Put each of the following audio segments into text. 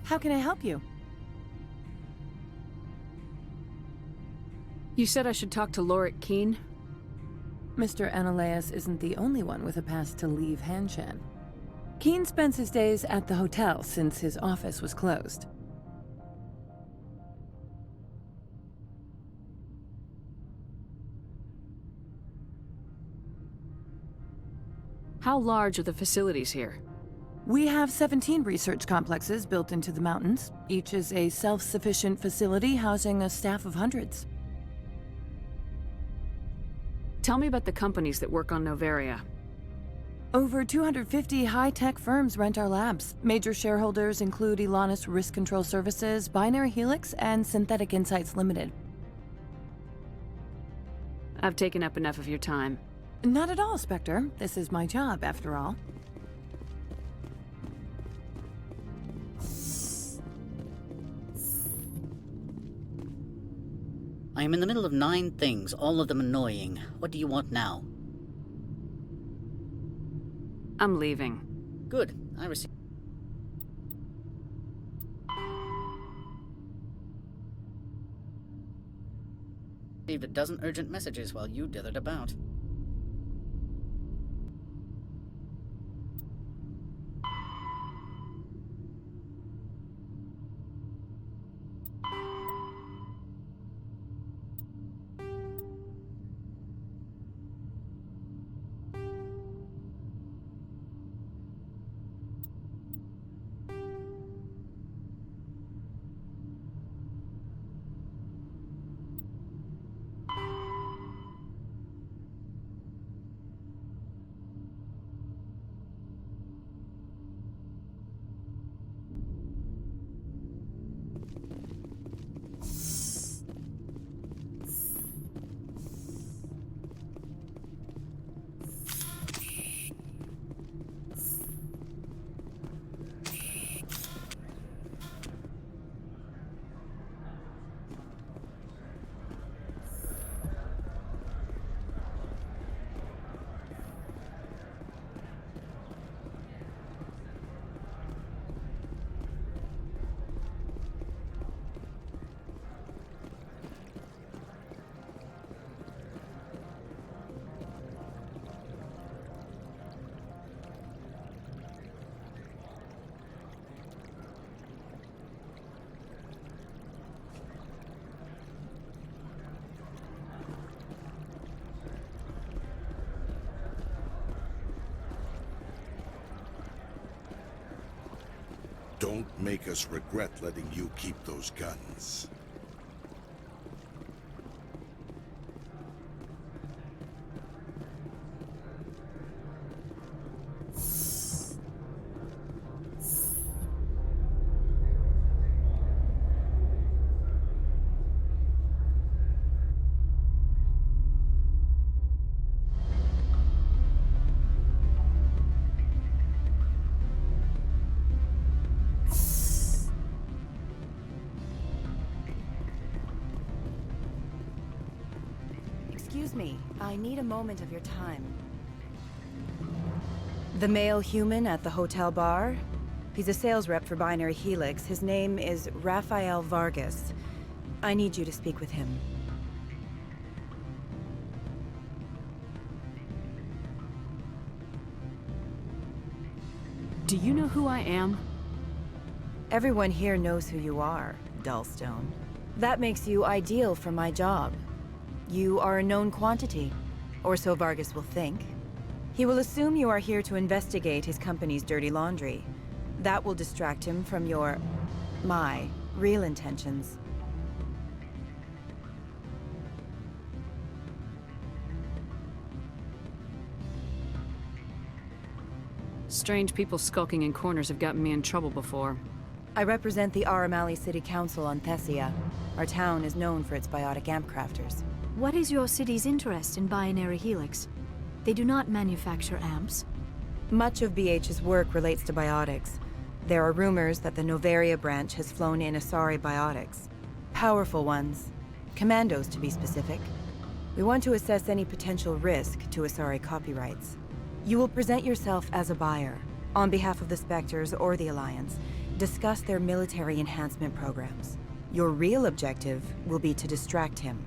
How can I help you? You said I should talk to Lorik Keene? Mr. Ananias isn't the only one with a pass to leave Hanshan. Keene spends his days at the hotel since his office was closed. How large are the facilities here? We have 17 research complexes built into the mountains. Each is a self-sufficient facility housing a staff of hundreds. Tell me about the companies that work on Noveria. Over 250 high-tech firms rent our labs. Major shareholders include Elanus Risk Control Services, Binary Helix, and Synthetic Insights Limited. I've taken up enough of your time. Not at all, Spectre. This is my job, after all. I am in the middle of 9 things, all of them annoying. What do you want now? I'm leaving. Good. I received a dozen urgent messages while you dithered about. Don't make us regret letting you keep those guns. Excuse me, I need a moment of your time. The male human at the hotel bar? He's a sales rep for Binary Helix. His name is Rafael Vargas. I need you to speak with him. Do you know who I am? Everyone here knows who you are, Dullstone. That makes you ideal for my job. You are a known quantity, or so Vargas will think. He will assume you are here to investigate his company's dirty laundry. That will distract him from my real intentions. Strange people skulking in corners have gotten me in trouble before. I represent the Aramali City Council on Thessia. Our town is known for its biotic amp crafters. What is your city's interest in Binary Helix? They do not manufacture amps. Much of BH's work relates to biotics. There are rumors that the Noveria branch has flown in Asari biotics. Powerful ones. Commandos, to be specific. We want to assess any potential risk to Asari copyrights. You will present yourself as a buyer, on behalf of the Spectres or the Alliance, Discuss their military enhancement programs. Your real objective will be to distract him.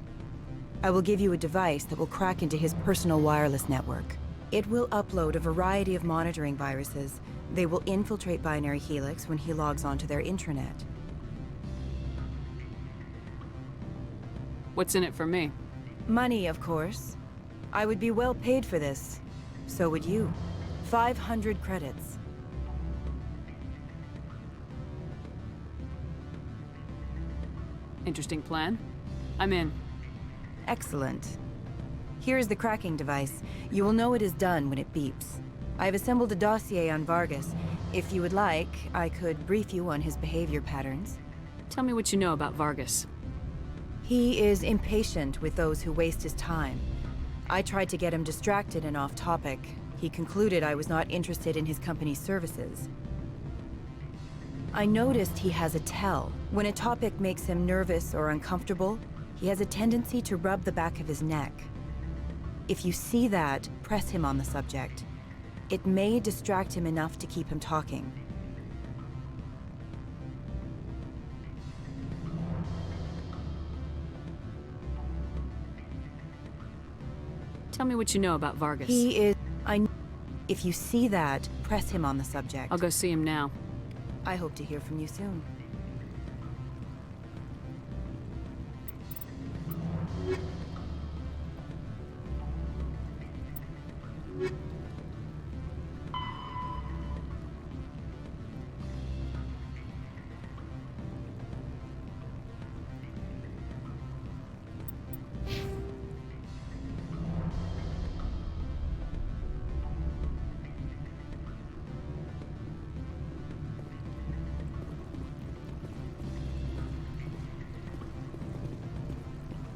I will give you a device that will crack into his personal wireless network. It will upload a variety of monitoring viruses. They will infiltrate Binary Helix when he logs onto their intranet. What's in it for me? Money, of course. I would be well paid for this. So would you. 500 credits. Interesting plan. I'm in. Excellent. Here is the cracking device. You will know it is done when it beeps. I have assembled a dossier on Vargas. If you would like, I could brief you on his behavior patterns. Tell me what you know about Vargas. He is impatient with those who waste his time. I tried to get him distracted and off topic. He concluded I was not interested in his company's services. I noticed he has a tell. When a topic makes him nervous or uncomfortable, he has a tendency to rub the back of his neck. If you see that, press him on the subject. It may distract him enough to keep him talking. Tell me what you know about Vargas. He is... If you see that, press him on the subject. I'll go see him now. I hope to hear from you soon.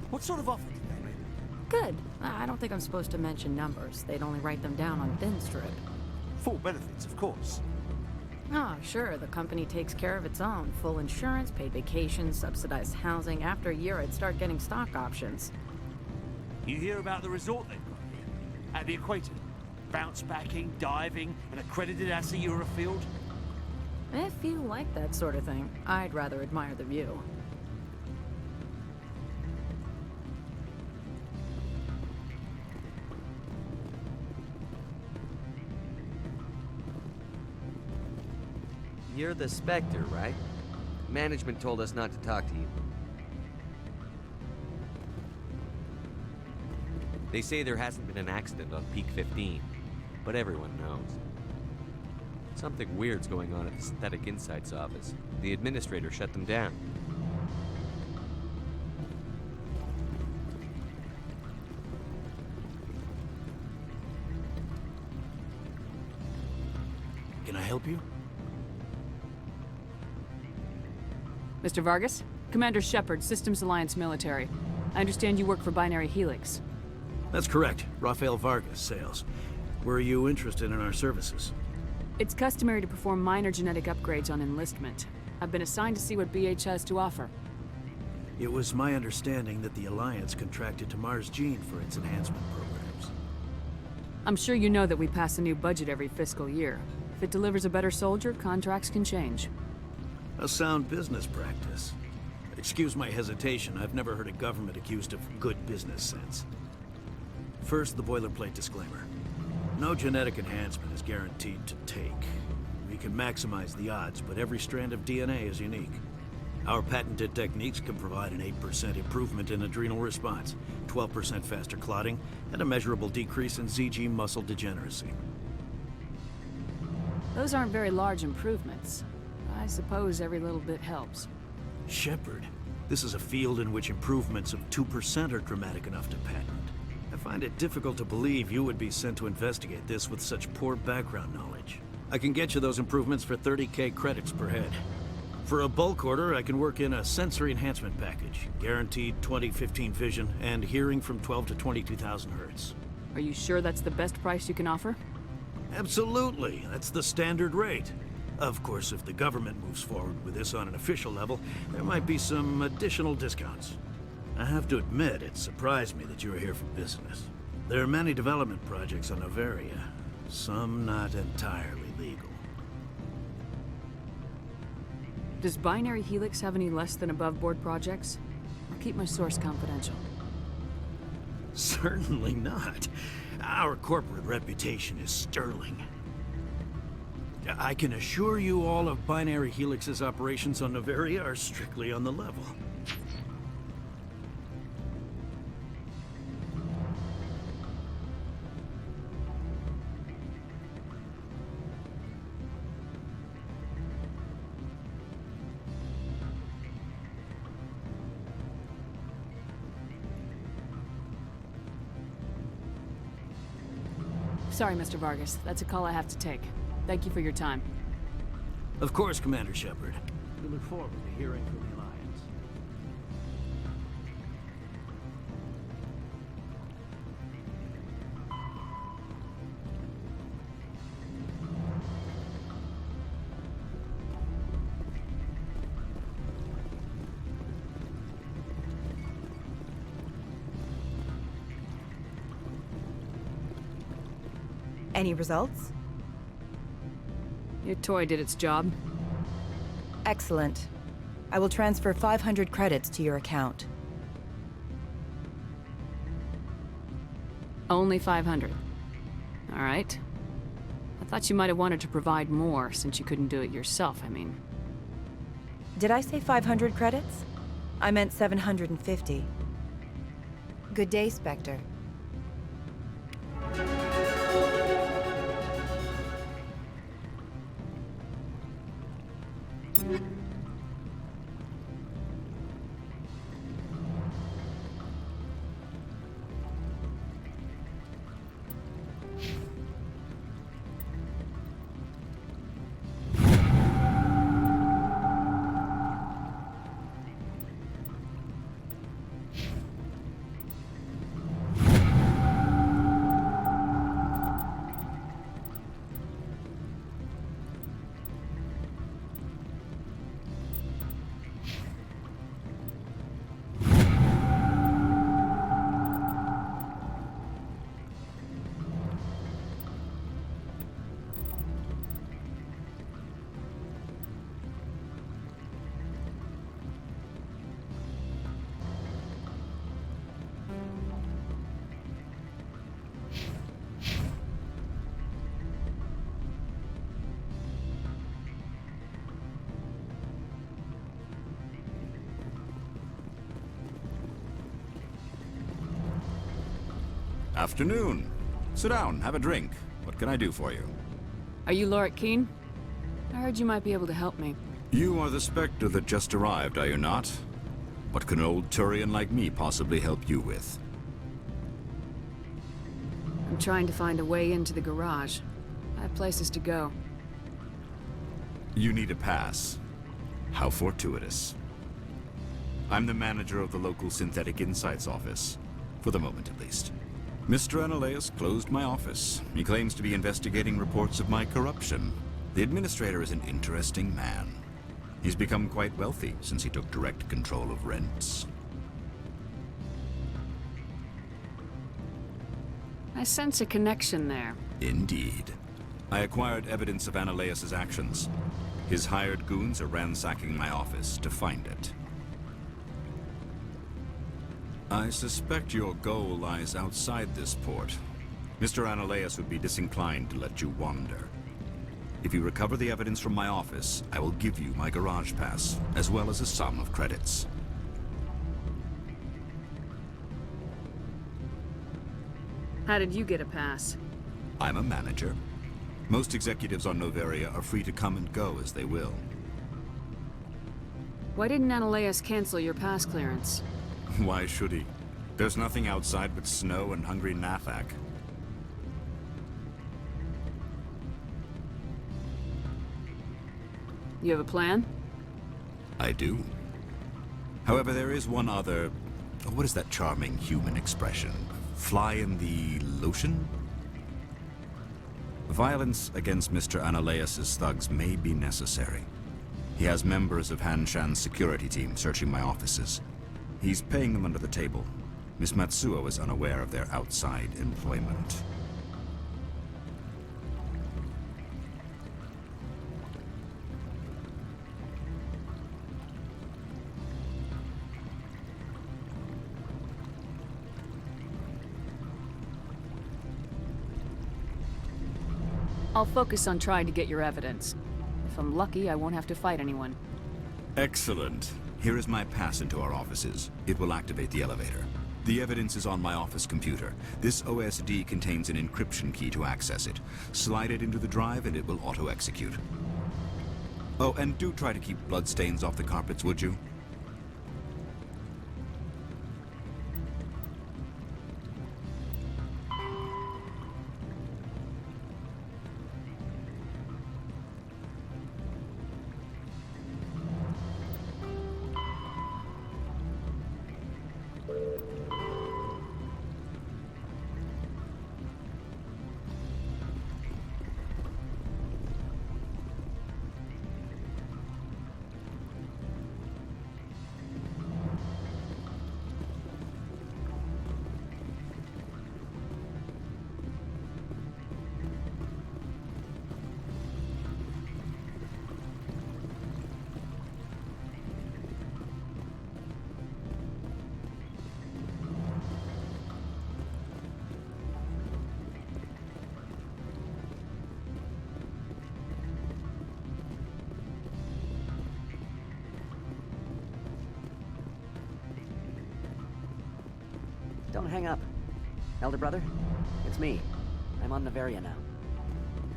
What sort of offer did they make? Good. I don't think I'm supposed to mention numbers. They'd only write them down on thin strip. Full benefits, of course. Oh, sure, the company takes care of its own. Full insurance, paid vacations, subsidized housing. After a year, I'd start getting stock options. You hear about the resort they've got here? At the equator. Bounce backing, diving, an accredited ASA Eurofield. If you like that sort of thing, I'd rather admire the view. You're the Spectre, right? Management told us not to talk to you. They say there hasn't been an accident on Peak 15, but everyone knows. Something weird's going on at the Synthetic Insights office. The administrator shut them down. Can I help you? Mr. Vargas? Commander Shepard, Systems Alliance Military. I understand you work for Binary Helix. That's correct. Rafael Vargas, sales. Were you interested in our services? It's customary to perform minor genetic upgrades on enlistment. I've been assigned to see what BH has to offer. It was my understanding that the Alliance contracted to Mars Gene for its enhancement programs. I'm sure you know that we pass a new budget every fiscal year. If it delivers a better soldier, contracts can change. A sound business practice. Excuse my hesitation, I've never heard a government accused of good business sense. First, the boilerplate disclaimer. No genetic enhancement is guaranteed to take. We can maximize the odds, but every strand of DNA is unique. Our patented techniques can provide an 8% improvement in adrenal response, 12% faster clotting, and a measurable decrease in ZG muscle degeneracy. Those aren't very large improvements. I suppose every little bit helps. Shepard, this is a field in which improvements of 2% are dramatic enough to patent. I find it difficult to believe you would be sent to investigate this with such poor background knowledge. I can get you those improvements for 30K credits per head. For a bulk order, I can work in a sensory enhancement package, guaranteed 20/15 vision, and hearing from 12 to 22,000 hertz. Are you sure that's the best price you can offer? Absolutely, that's the standard rate. Of course, if the government moves forward with this on an official level, there might be some additional discounts. I have to admit, it surprised me that you were here for business. There are many development projects on Novaria, some not entirely legal. Does Binary Helix have any less than above-board projects? I'll keep my source confidential. Certainly not. Our corporate reputation is sterling. I can assure you all of Binary Helix's operations on Noveria are strictly on the level. Sorry, Mr. Vargas. That's a call I have to take. Thank you for your time. Of course, Commander Shepard. We look forward to hearing from the Alliance. Any results? Your toy did its job. Excellent. I will transfer 500 credits to your account. Only 500. All right. I thought you might have wanted to provide more, since you couldn't do it yourself, I mean. Did I say 500 credits? I meant 750. Good day, Spectre. Afternoon. Sit down, have a drink. What can I do for you? Are you Lorik Keen? I heard you might be able to help me. You are the Spectre that just arrived, are you not? What can an old Turian like me possibly help you with? I'm trying to find a way into the garage. I have places to go. You need a pass. How fortuitous. I'm the manager of the local Synthetic Insights office. For the moment, at least. Mr. Analaeus closed my office. He claims to be investigating reports of my corruption. The administrator is an interesting man. He's become quite wealthy since he took direct control of rents. I sense a connection there. Indeed. I acquired evidence of Analaeus' actions. His hired goons are ransacking my office to find it. I suspect your goal lies outside this port. Mr. Analaeus would be disinclined to let you wander. If you recover the evidence from my office, I will give you my garage pass, as well as a sum of credits. How did you get a pass? I'm a manager. Most executives on Noveria are free to come and go as they will. Why didn't Analaeus cancel your pass clearance? Why should he? There's nothing outside but snow and hungry Nathak. You have a plan? I do. However, there is one other... What is that charming human expression? Fly in the lotion? Violence against Mr. Analaeus' thugs may be necessary. He has members of Han Shan's security team searching my offices. He's paying them under the table. Miss Matsuo is unaware of their outside employment. I'll focus on trying to get your evidence. If I'm lucky, I won't have to fight anyone. Excellent. Here is my pass into our offices. It will activate the elevator. The evidence is on my office computer. This OSD contains an encryption key to access it. Slide it into the drive and it will auto-execute. Oh, and do try to keep bloodstains off the carpets, would you? Don't hang up. Elder brother, it's me. I'm on Nevaria now.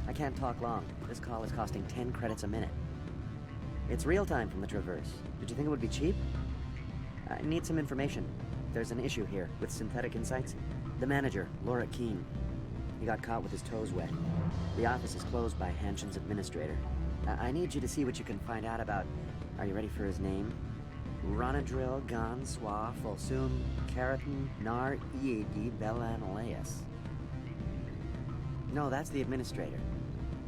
I can't talk long. This call is costing 10 credits a minute. It's real time from the Traverse. Did you think it would be cheap? I need some information. There's an issue here with Synthetic Insights. The manager, Laura Keene. He got caught with his toes wet. The office is closed by Hanshen's administrator. I need you to see what you can find out about... Are you ready for his name? Ronadril Gan Swa Folsum Keratin Nar Ead Belanaleus. No, that's the administrator.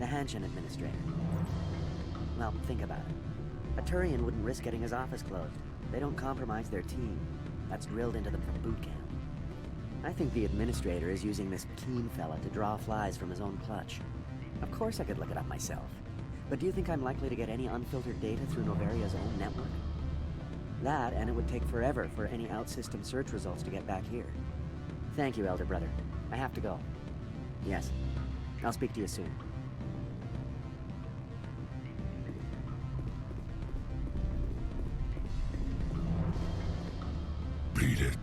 The Hanshen administrator. Well, think about it. A Turian wouldn't risk getting his office closed. They don't compromise their team. That's drilled into them from boot camp. I think the administrator is using this Keene fella to draw flies from his own clutch. Of course I could look it up myself. But do you think I'm likely to get any unfiltered data through Novaria's own network? That, and it would take forever for any out-system search results to get back here. Thank you, Elder Brother. I have to go. Yes. I'll speak to you soon. Beat it.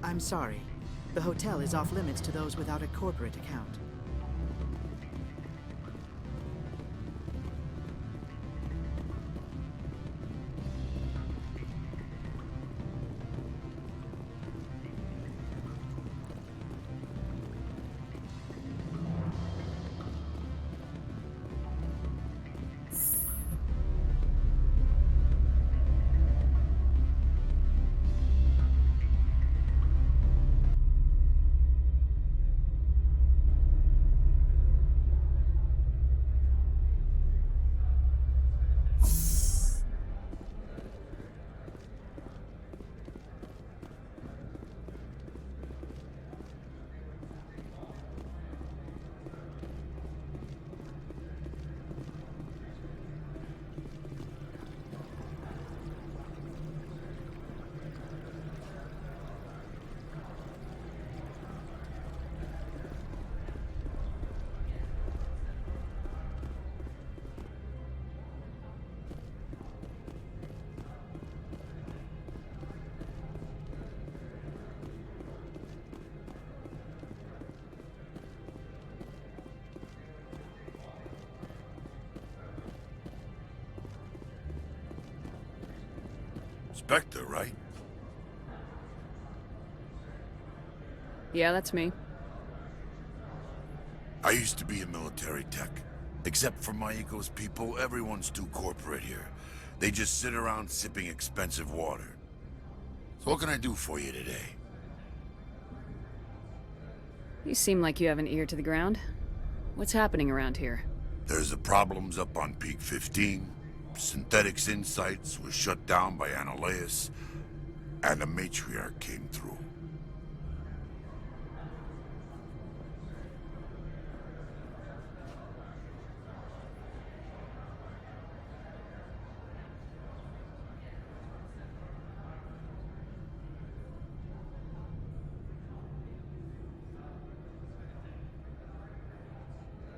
I'm sorry. The hotel is off limits to those without a corporate account. Spectre, right? Yeah, that's me. I used to be a military tech. Except for Maiko's people, everyone's too corporate here. They just sit around sipping expensive water. So what can I do for you today? You seem like you have an ear to the ground. What's happening around here? There's the problems up on Peak 15. Synthetics Insights was shut down by Annihilus, and a matriarch came through.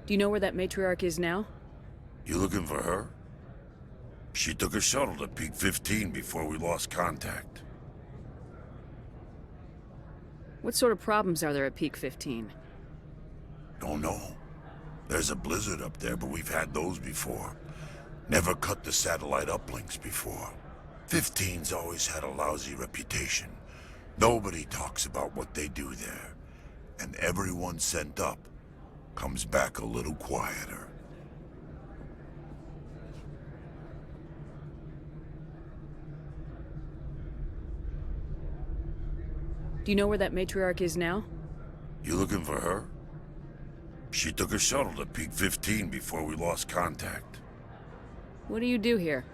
Do you know where that matriarch is now? You looking for her? She took a shuttle to Peak 15 before we lost contact. What sort of problems are there at Peak 15? Don't know. There's a blizzard up there, but we've had those before. Never cut the satellite uplinks before. 15's always had a lousy reputation. Nobody talks about what they do there. And everyone sent up comes back a little quieter. Do you know where that matriarch is now? You looking for her? She took a shuttle to Peak 15 before we lost contact. What do you do here?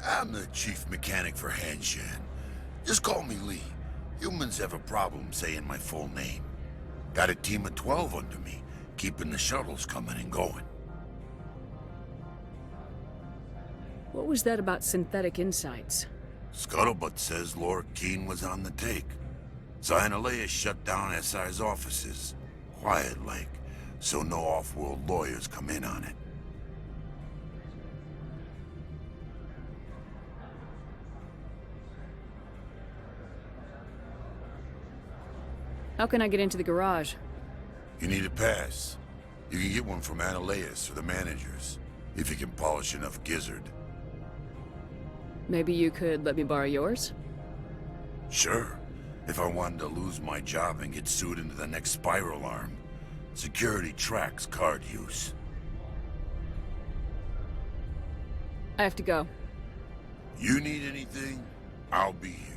I'm the chief mechanic for Hanshan. Just call me Lee. Humans have a problem saying my full name. Got a team of 12 under me, keeping the shuttles coming and going. What was that about synthetic insights? Scuttlebutt says Laura Keene was on the take. Annihilus shut down SI's offices. Quiet like, so no off-world lawyers come in on it. How can I get into the garage? You need a pass. You can get one from Annihilus or the managers, if you can polish enough gizzard. Maybe you could let me borrow yours? Sure. If I wanted to lose my job and get sued into the next spiral arm. Security tracks card use. I have to go. You need anything, I'll be here.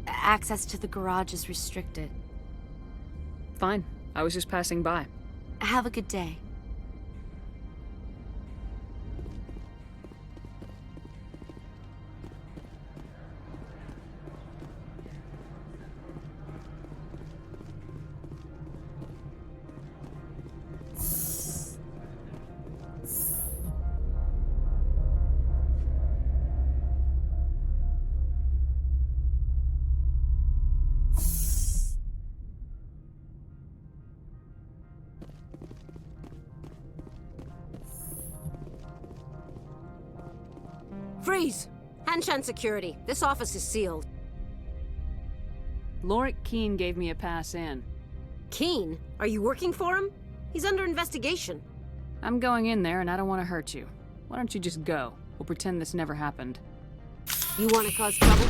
Access to the garage is restricted. Fine. I was just passing by. Have a good day. Freeze! Hanshan security. This office is sealed. Laura Keene gave me a pass in. Keene? Are you working for him? He's under investigation. I'm going in there and I don't want to hurt you. Why don't you just go? We'll pretend this never happened. You want to cause trouble?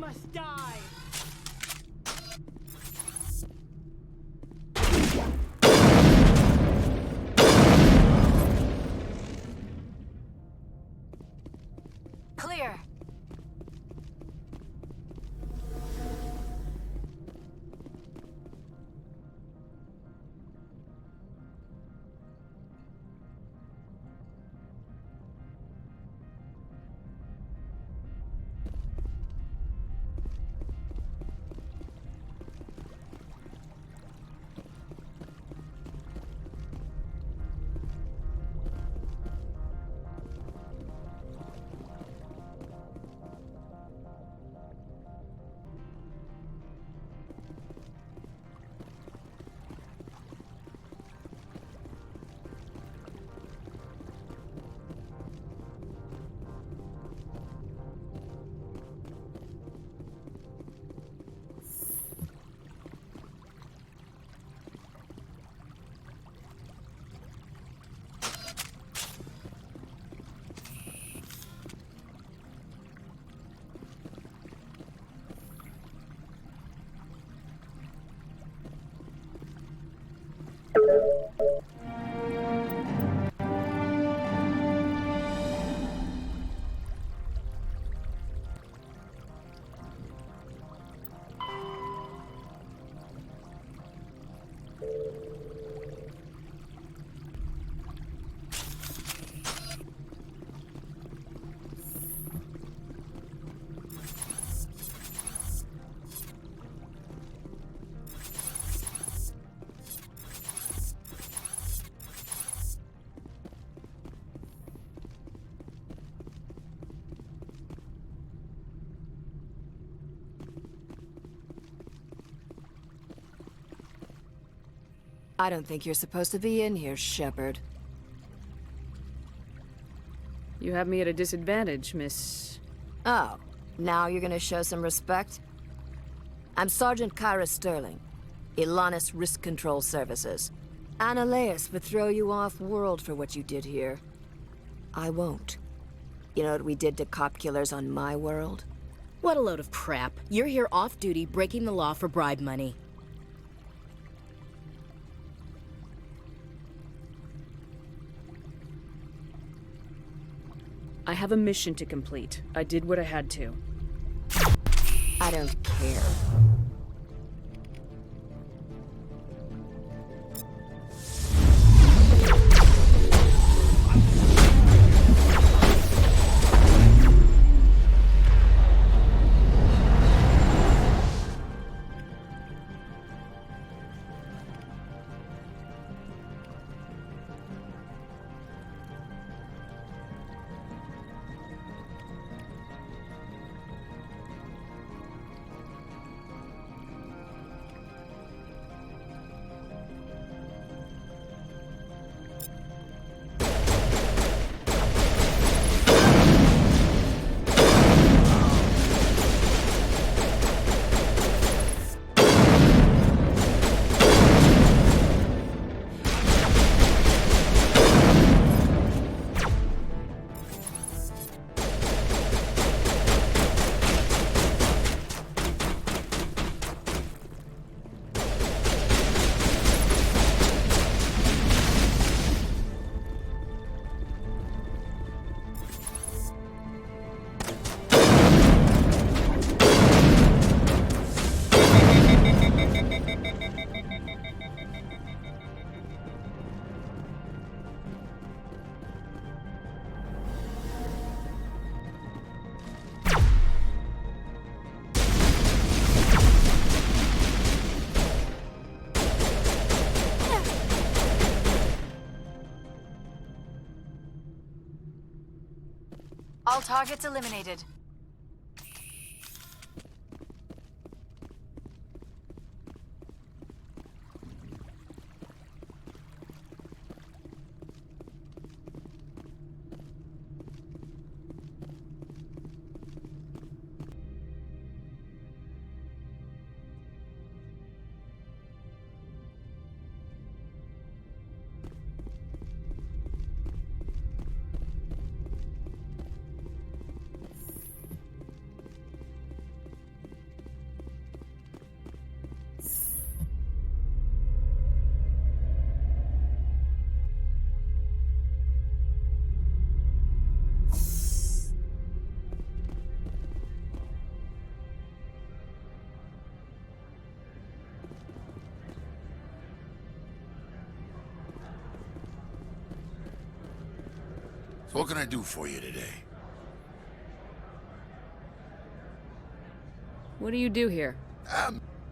must die! Clear. I don't think you're supposed to be in here, Shepard. You have me at a disadvantage, Miss... Oh, now you're gonna show some respect? I'm Sergeant Kyra Sterling, Ilanis Risk Control Services. Ananias would throw you off-world for what you did here. I won't. You know what we did to cop killers on my world? What a load of crap. You're here off-duty, breaking the law for bribe money. I have a mission to complete. I did what I had to. I don't care. All targets eliminated. What can I do for you today? What do you do here?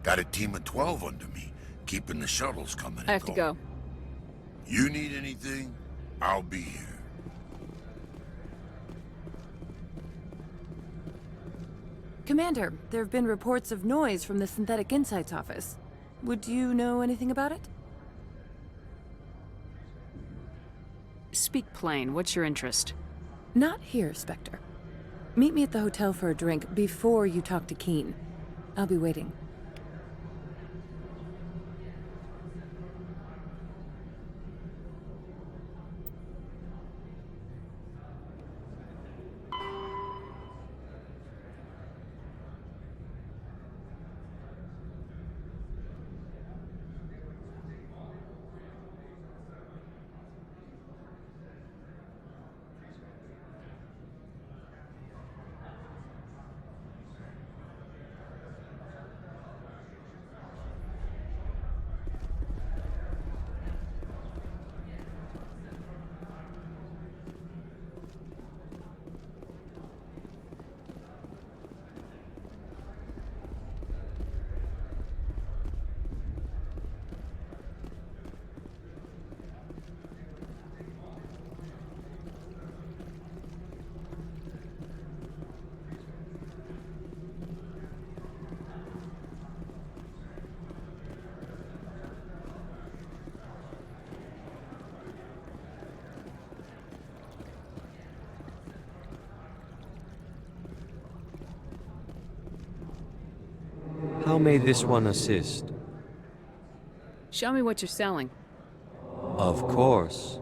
Got a team of 12 under me, keeping the shuttles coming. I have to go. You need anything? I'll be here. Commander, there have been reports of noise from the Synthetic Insights office. Would you know anything about it? Speak plain. What's your interest? Not here, Spectre. Meet me at the hotel for a drink before you talk to Keen. I'll be waiting. How may this one assist? Show me what you're selling. Of course.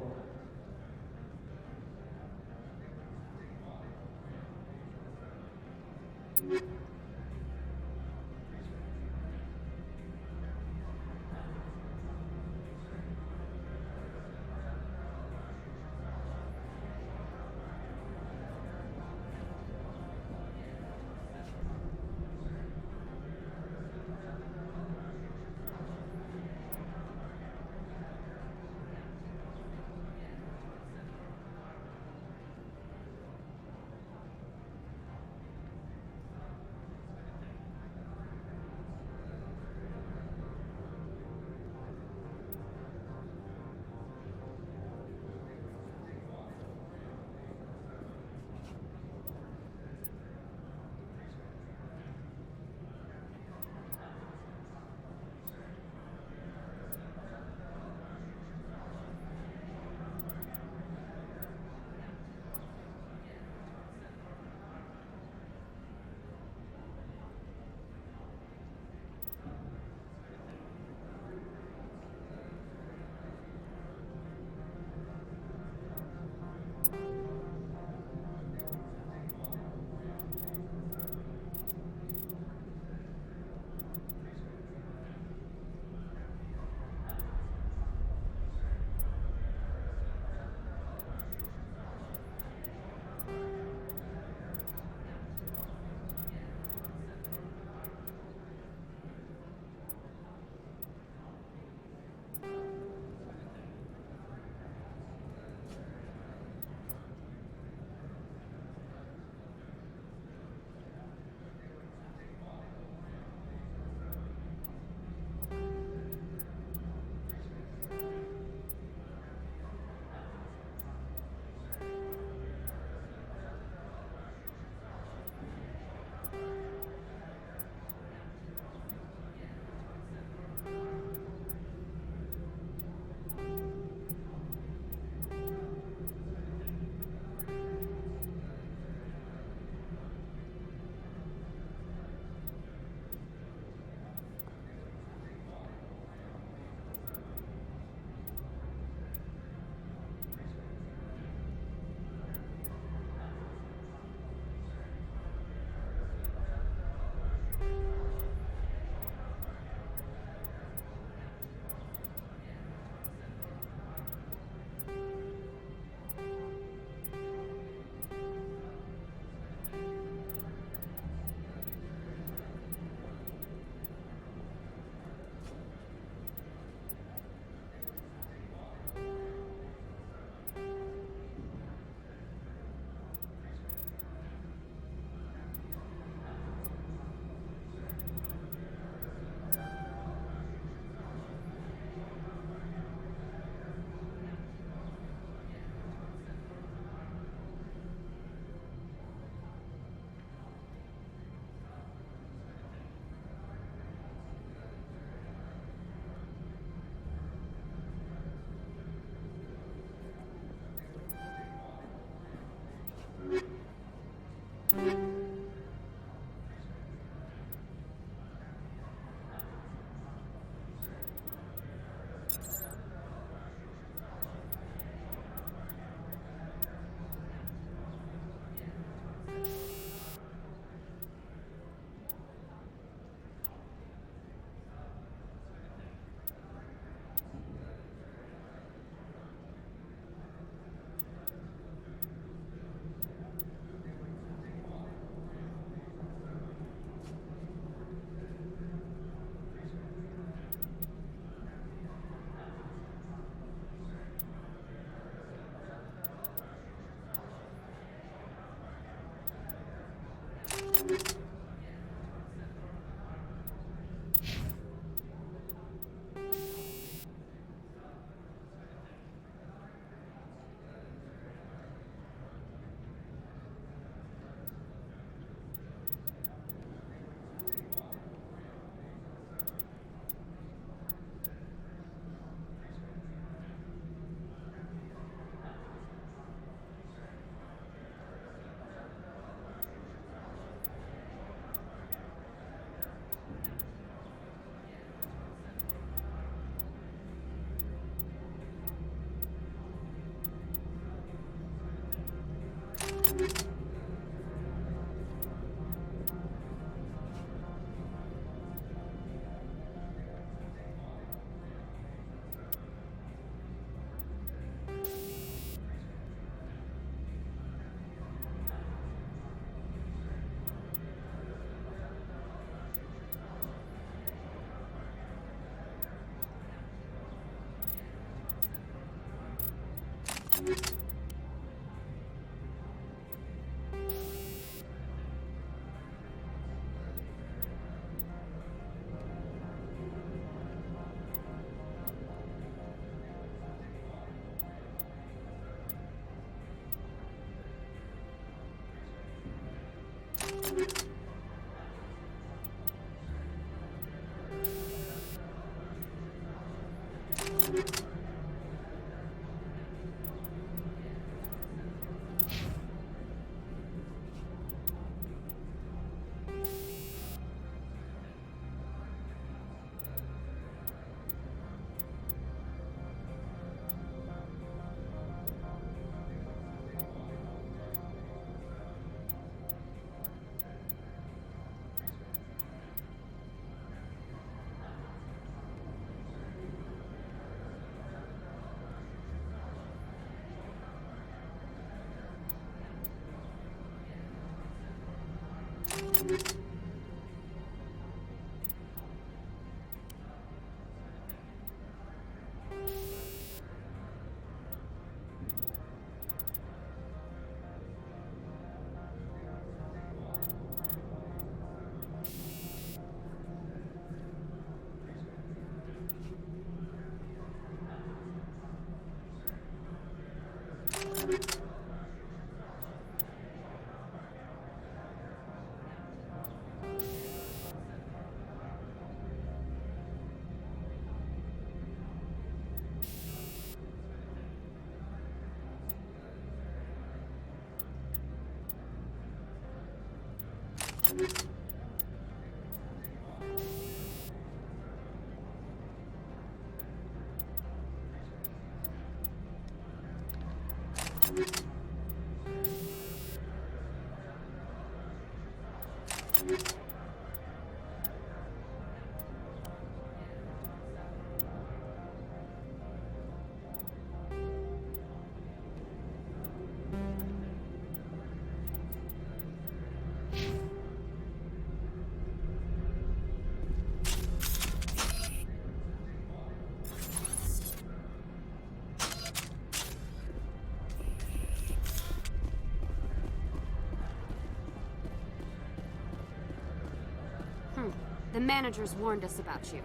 The managers warned us about you.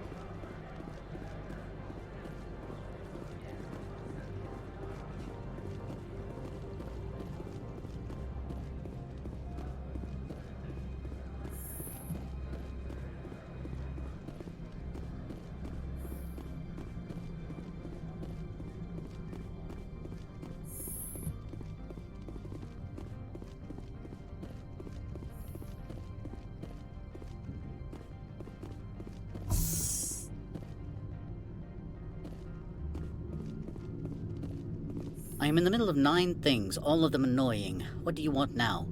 I am in the middle of 9 things, all of them annoying. What do you want now?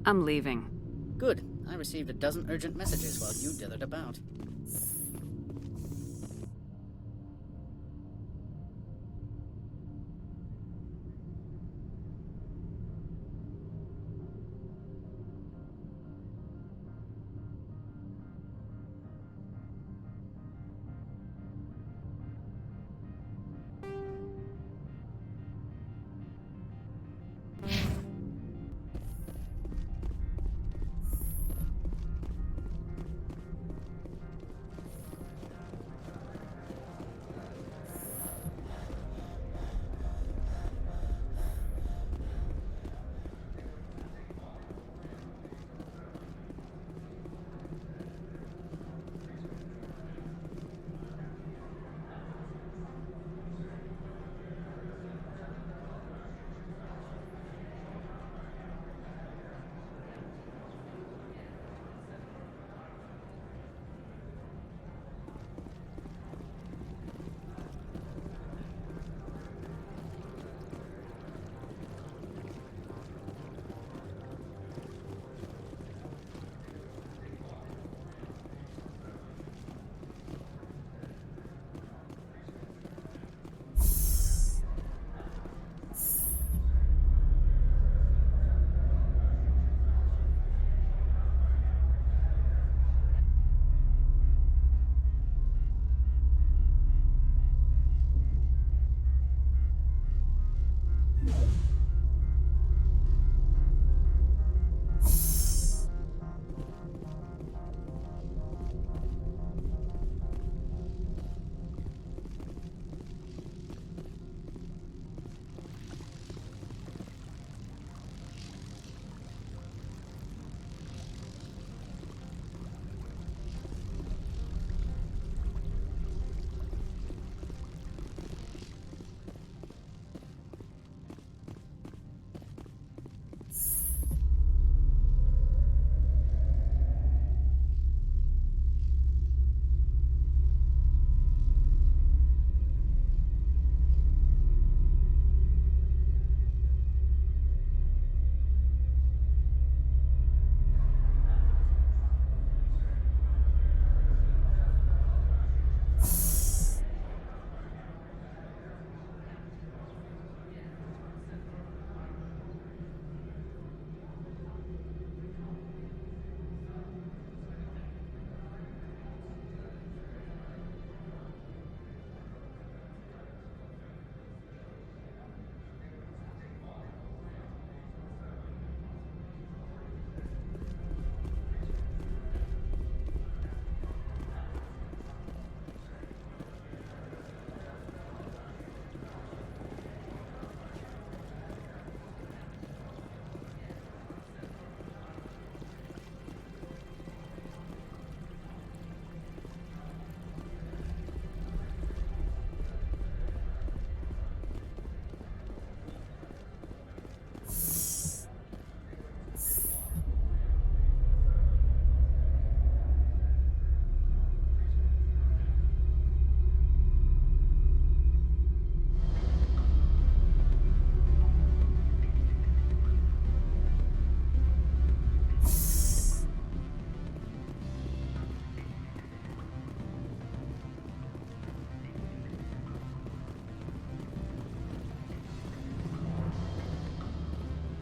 I'm leaving. Good. I received a dozen urgent messages while you dithered about.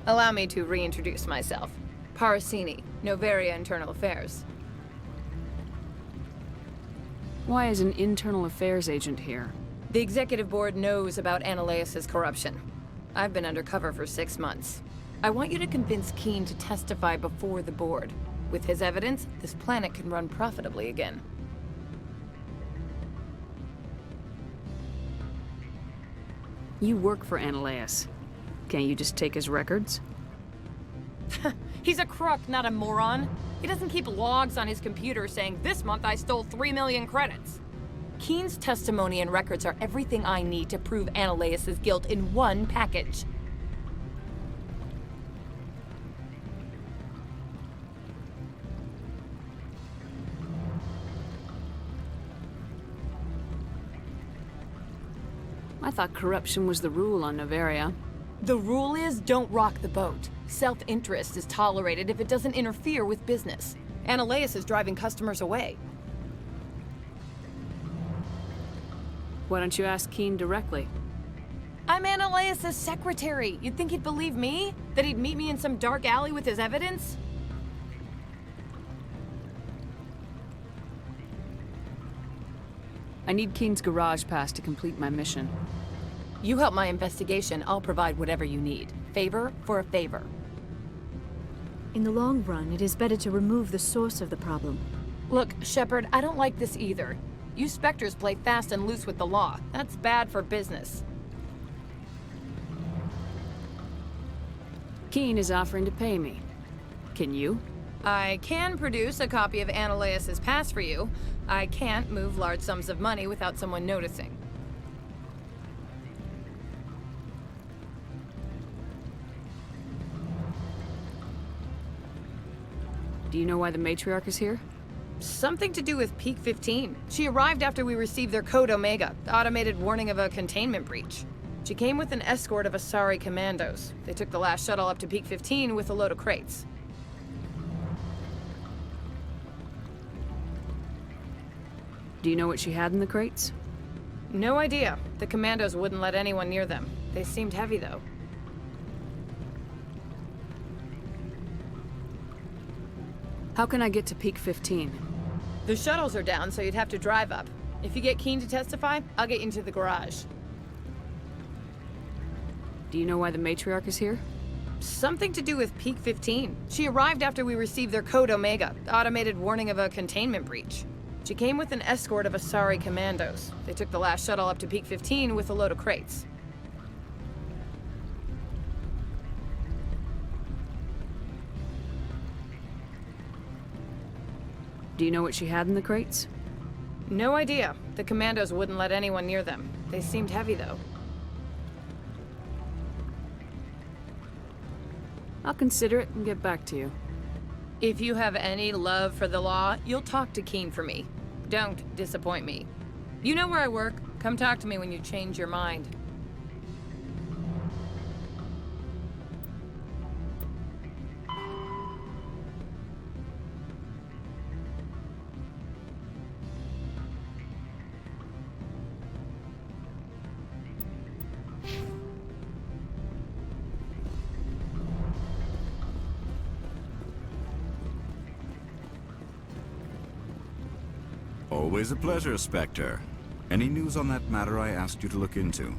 Allow me to reintroduce myself. Parasini, Novaria Internal Affairs. Why is an internal affairs agent here? The executive board knows about Ananias' corruption. I've been undercover for 6 months. I want you to convince Keene to testify before the board. With his evidence, this planet can run profitably again. You work for Ananias. Can't you just take his records? He's a crook, not a moron. He doesn't keep logs on his computer saying, "This month I stole 3 million credits." Keene's testimony and records are everything I need to prove Ananias' guilt in one package. I thought corruption was the rule on Novaria. The rule is, don't rock the boat. Self-interest is tolerated if it doesn't interfere with business. Ananias is driving customers away. Why don't you ask Keene directly? I'm Ananias' secretary. You'd think he'd believe me? That he'd meet me in some dark alley with his evidence? I need Keene's garage pass to complete my mission. You help my investigation, I'll provide whatever you need. Favor for a favor. In the long run, it is better to remove the source of the problem. Look, Shepard, I don't like this either. You Spectres play fast and loose with the law. That's bad for business. Keene is offering to pay me. Can you? I can produce a copy of Ananias' pass for you. I can't move large sums of money without someone noticing. Do you know why the matriarch is here? Something to do with Peak 15. She arrived after we received their code Omega, the automated warning of a containment breach. She came with an escort of Asari commandos. They took the last shuttle up to Peak 15 with a load of crates. Do you know what she had in the crates? No idea. The commandos wouldn't let anyone near them. They seemed heavy, though. How can I get to Peak 15? The shuttles are down, so you'd have to drive up. If you get Keene to testify, I'll get you into the garage. Do you know why the matriarch is here? Something to do with Peak 15. She arrived after we received their code Omega, the automated warning of a containment breach. She came with an escort of Asari commandos. They took the last shuttle up to Peak 15 with a load of crates. Do you know what she had in the crates? No idea. The commandos wouldn't let anyone near them. They seemed heavy, though. I'll consider it and get back to you. If you have any love for the law, you'll talk to Keene for me. Don't disappoint me. You know where I work. Come talk to me when you change your mind. Always a pleasure, Spectre. Any news on that matter I asked you to look into?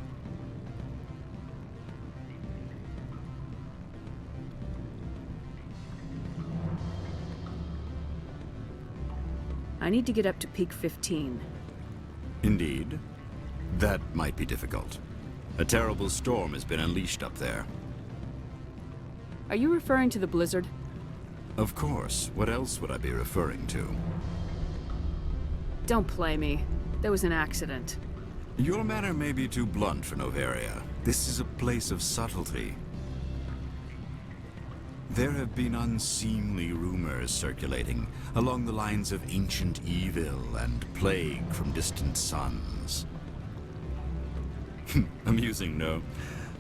I need to get up to Peak 15. Indeed. That might be difficult. A terrible storm has been unleashed up there. Are you referring to the blizzard? Of course. What else would I be referring to? Don't play me. There was an accident. Your manner may be too blunt for Novaria. This is a place of subtlety. There have been unseemly rumors circulating along the lines of ancient evil and plague from distant suns. Amusing, no?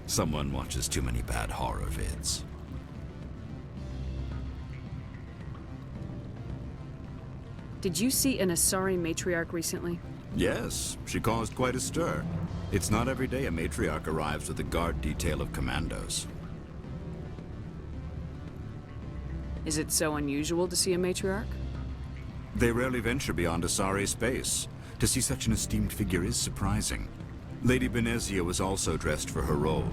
Someone watches too many bad horror vids. Did you see an Asari matriarch recently? Yes, she caused quite a stir. It's not every day a matriarch arrives with a guard detail of commandos. Is it so unusual to see a matriarch? They rarely venture beyond Asari space. To see such an esteemed figure is surprising. Lady Benezia was also dressed for her role.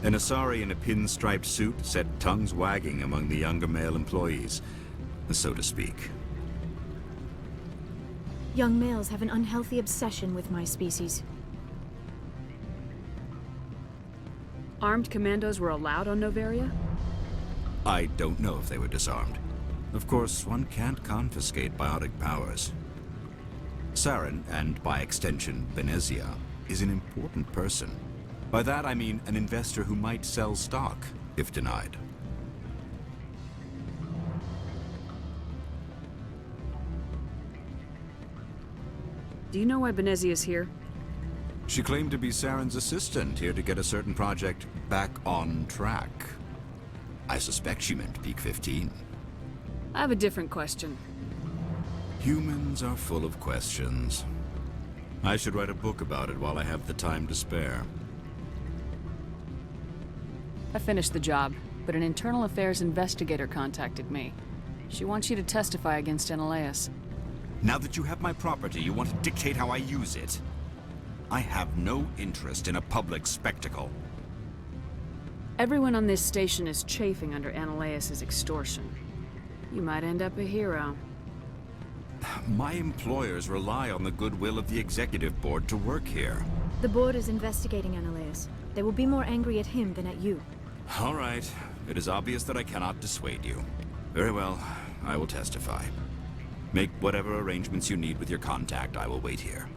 An Asari in a pinstriped suit set tongues wagging among the younger male employees, so to speak. Young males have an unhealthy obsession with my species. Armed commandos were allowed on Noveria? I don't know if they were disarmed. Of course, one can't confiscate biotic powers. Saren, and by extension, Benezia, is an important person. By that I mean an investor who might sell stock, if denied. Do you know why Benezia's here? She claimed to be Saren's assistant, here to get a certain project back on track. I suspect she meant Peak 15. I have a different question. Humans are full of questions. I should write a book about it while I have the time to spare. I finished the job, but an internal affairs investigator contacted me. She wants you to testify against Eneleus. Now that you have my property, you want to dictate how I use it? I have no interest in a public spectacle. Everyone on this station is chafing under Eneleus' extortion. You might end up a hero. My employers rely on the goodwill of the executive board to work here. The board is investigating Eneleus. They will be more angry at him than at you. All right. It is obvious that I cannot dissuade you. Very well. I will testify. Make whatever arrangements you need with your contact. I will wait here.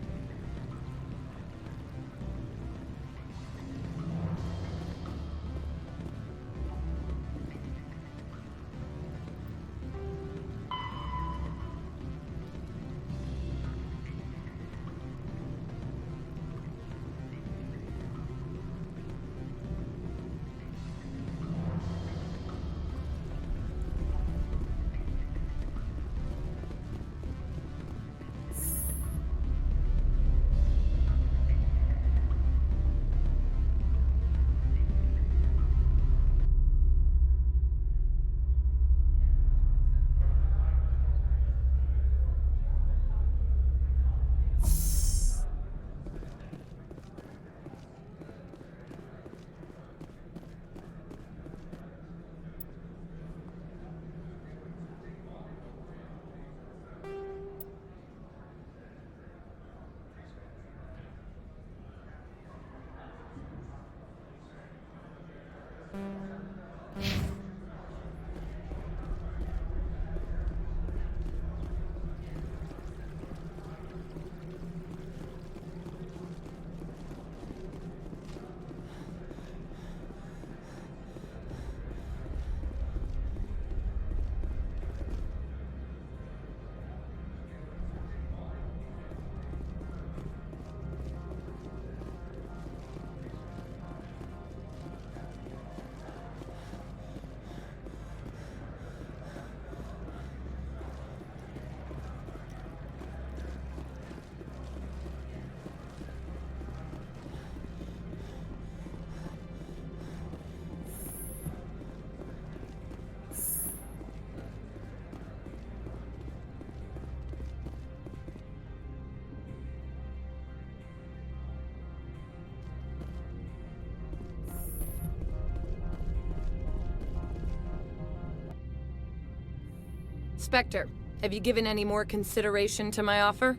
Spectre, have you given any more consideration to my offer?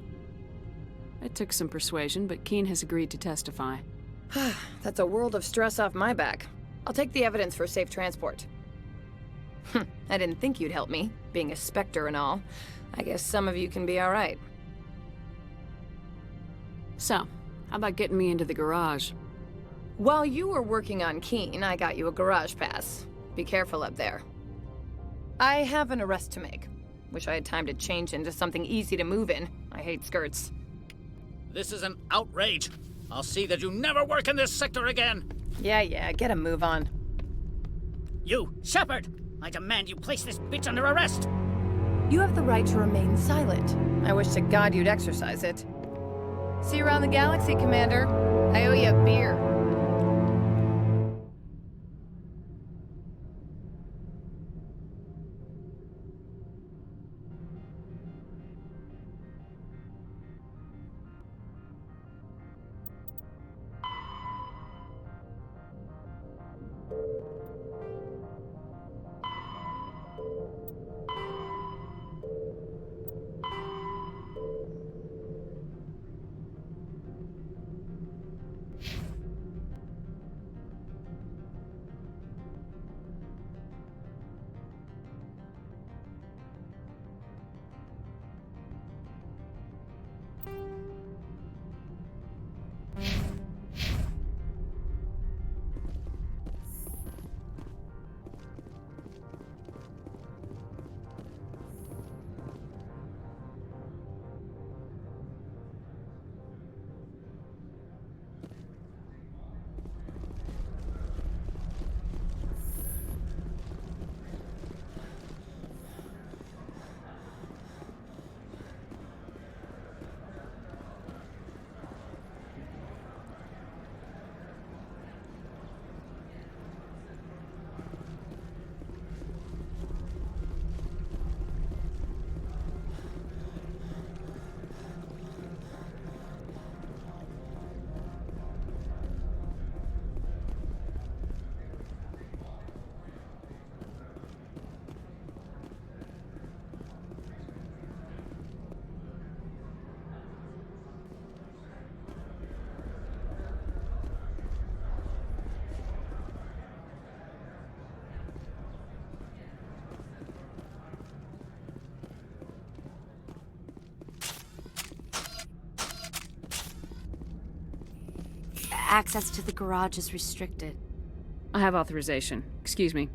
It took some persuasion, but Keen has agreed to testify. That's a world of stress off my back. I'll take the evidence for safe transport. I didn't think you'd help me, being a Spectre and all. I guess some of you can be alright. So, how about getting me into the garage? While you were working on Keen, I got you a garage pass. Be careful up there. I have an arrest to make. Wish I had time to change into something easy to move in. I hate skirts. This is an outrage. I'll see that you never work in this sector again. Yeah, get a move on. You, Shepard! I demand you place this bitch under arrest! You have the right to remain silent. I wish to God you'd exercise it. See you around the galaxy, Commander. I owe you a beer. access to the garage is restricted. I have authorization. Excuse me.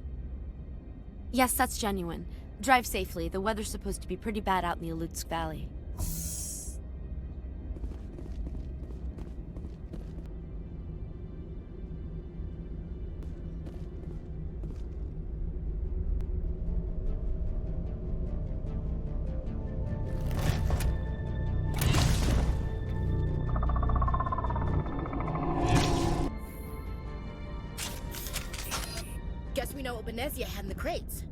Yes, that's genuine. Drive safely. The weather's supposed to be pretty bad out in the Alutsk Valley. Guess we know what Benezia had in the crates.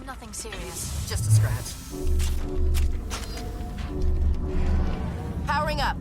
nothing serious. Just a scratch. Powering up.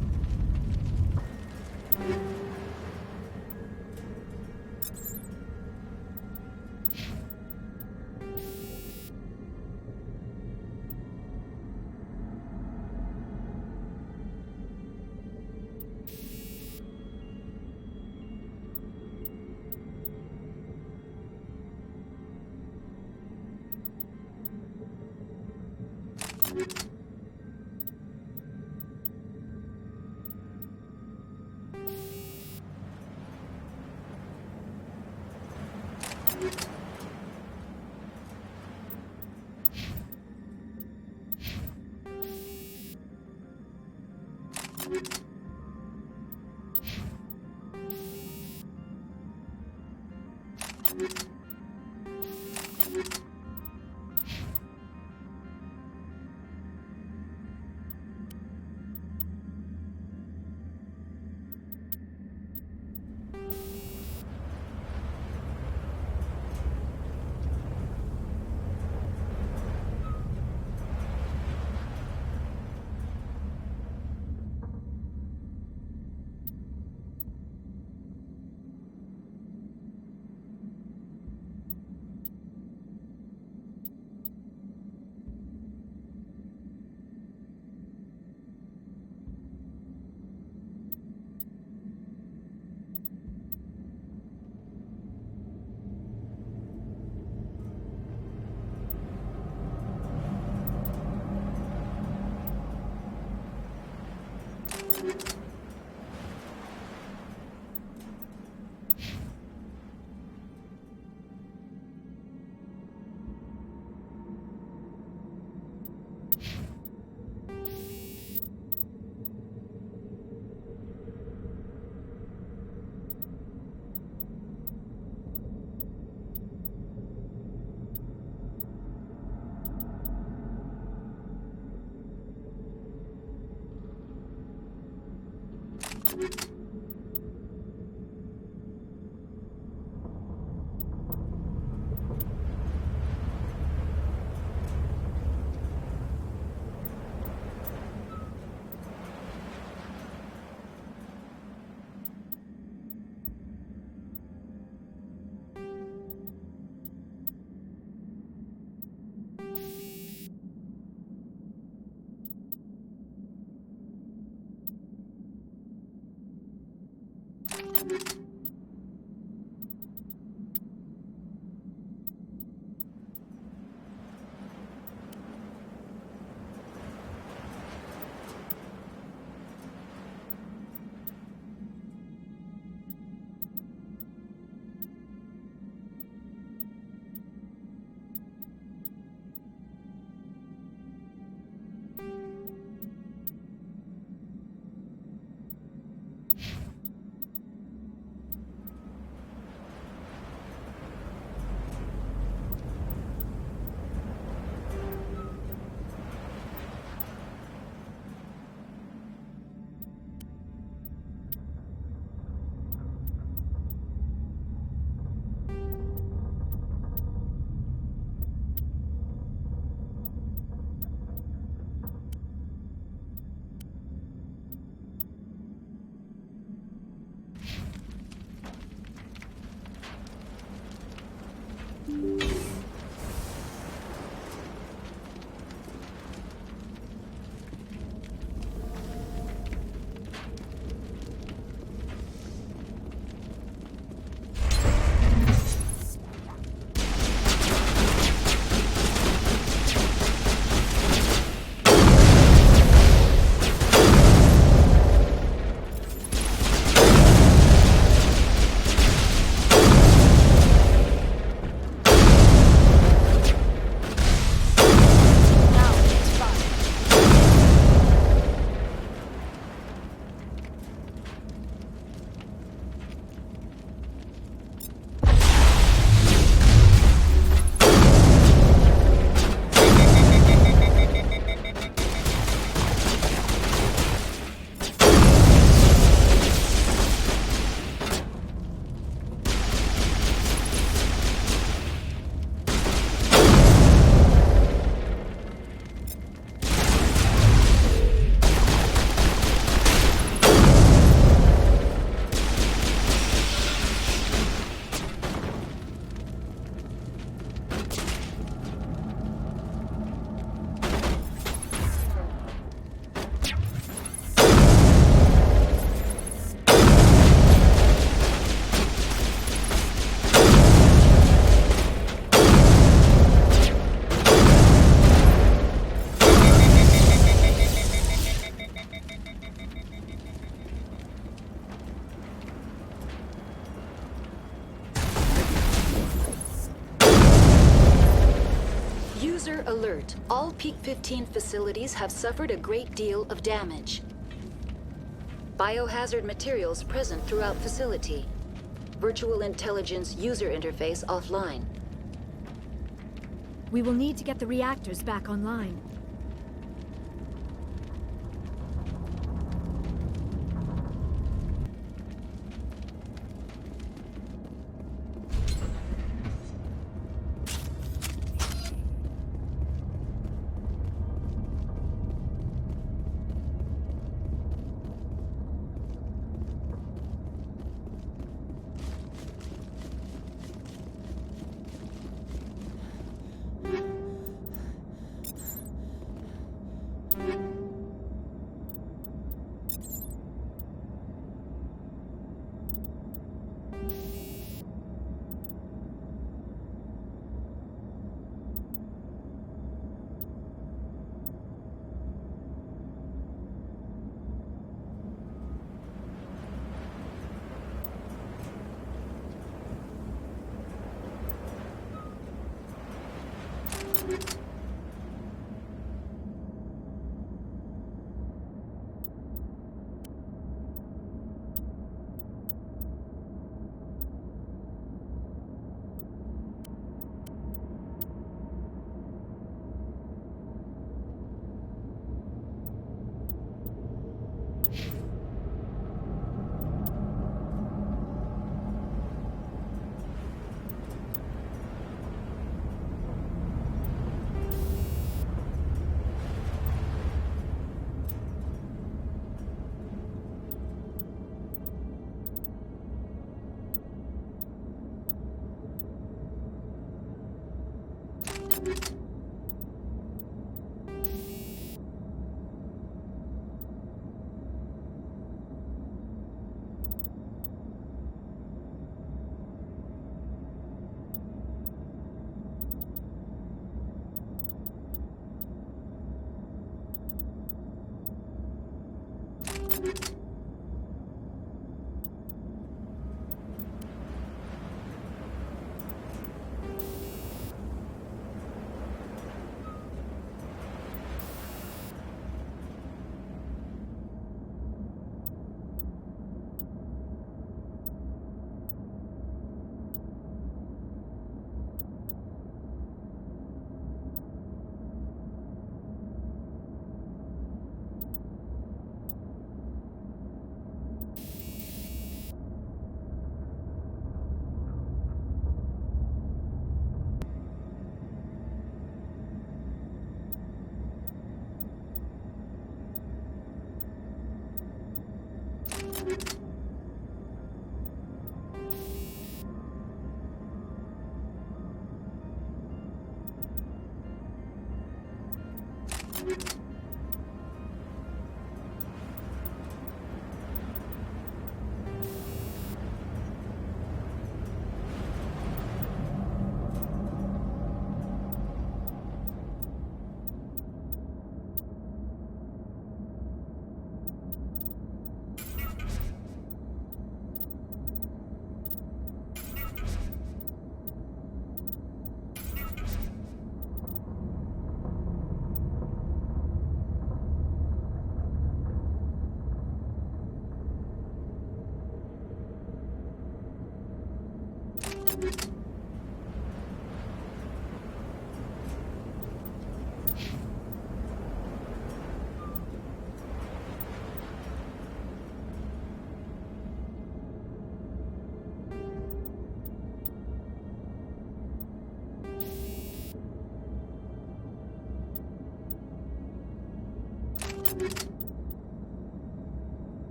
Alert. All Peak 15 facilities have suffered a great deal of damage. Biohazard materials present throughout facility. Virtual intelligence user interface offline. We will need to get the reactors back online.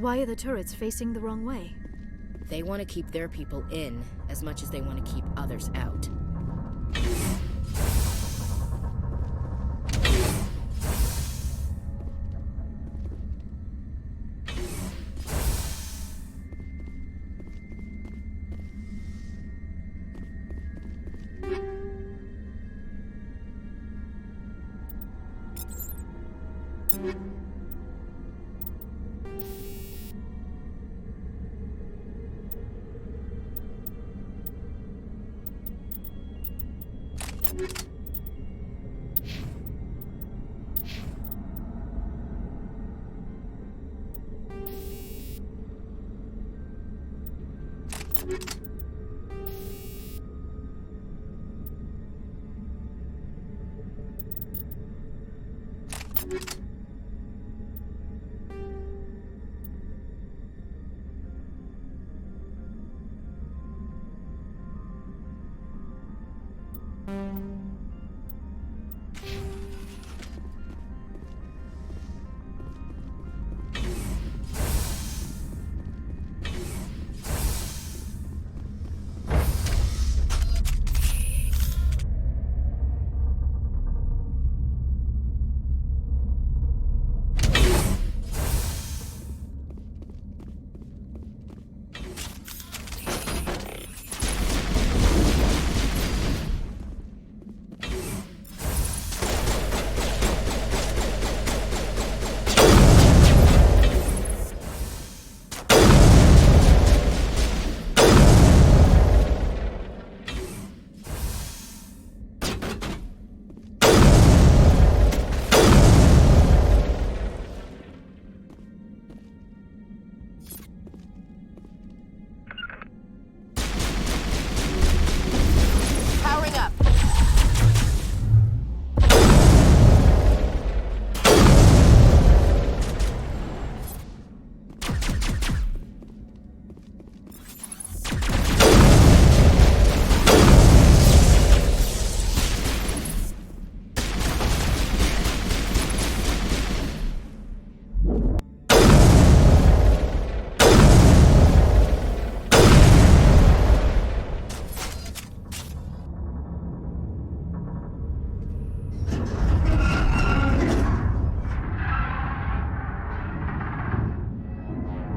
Why are the turrets facing the wrong way? They want to keep their people in as much as they want to keep others out.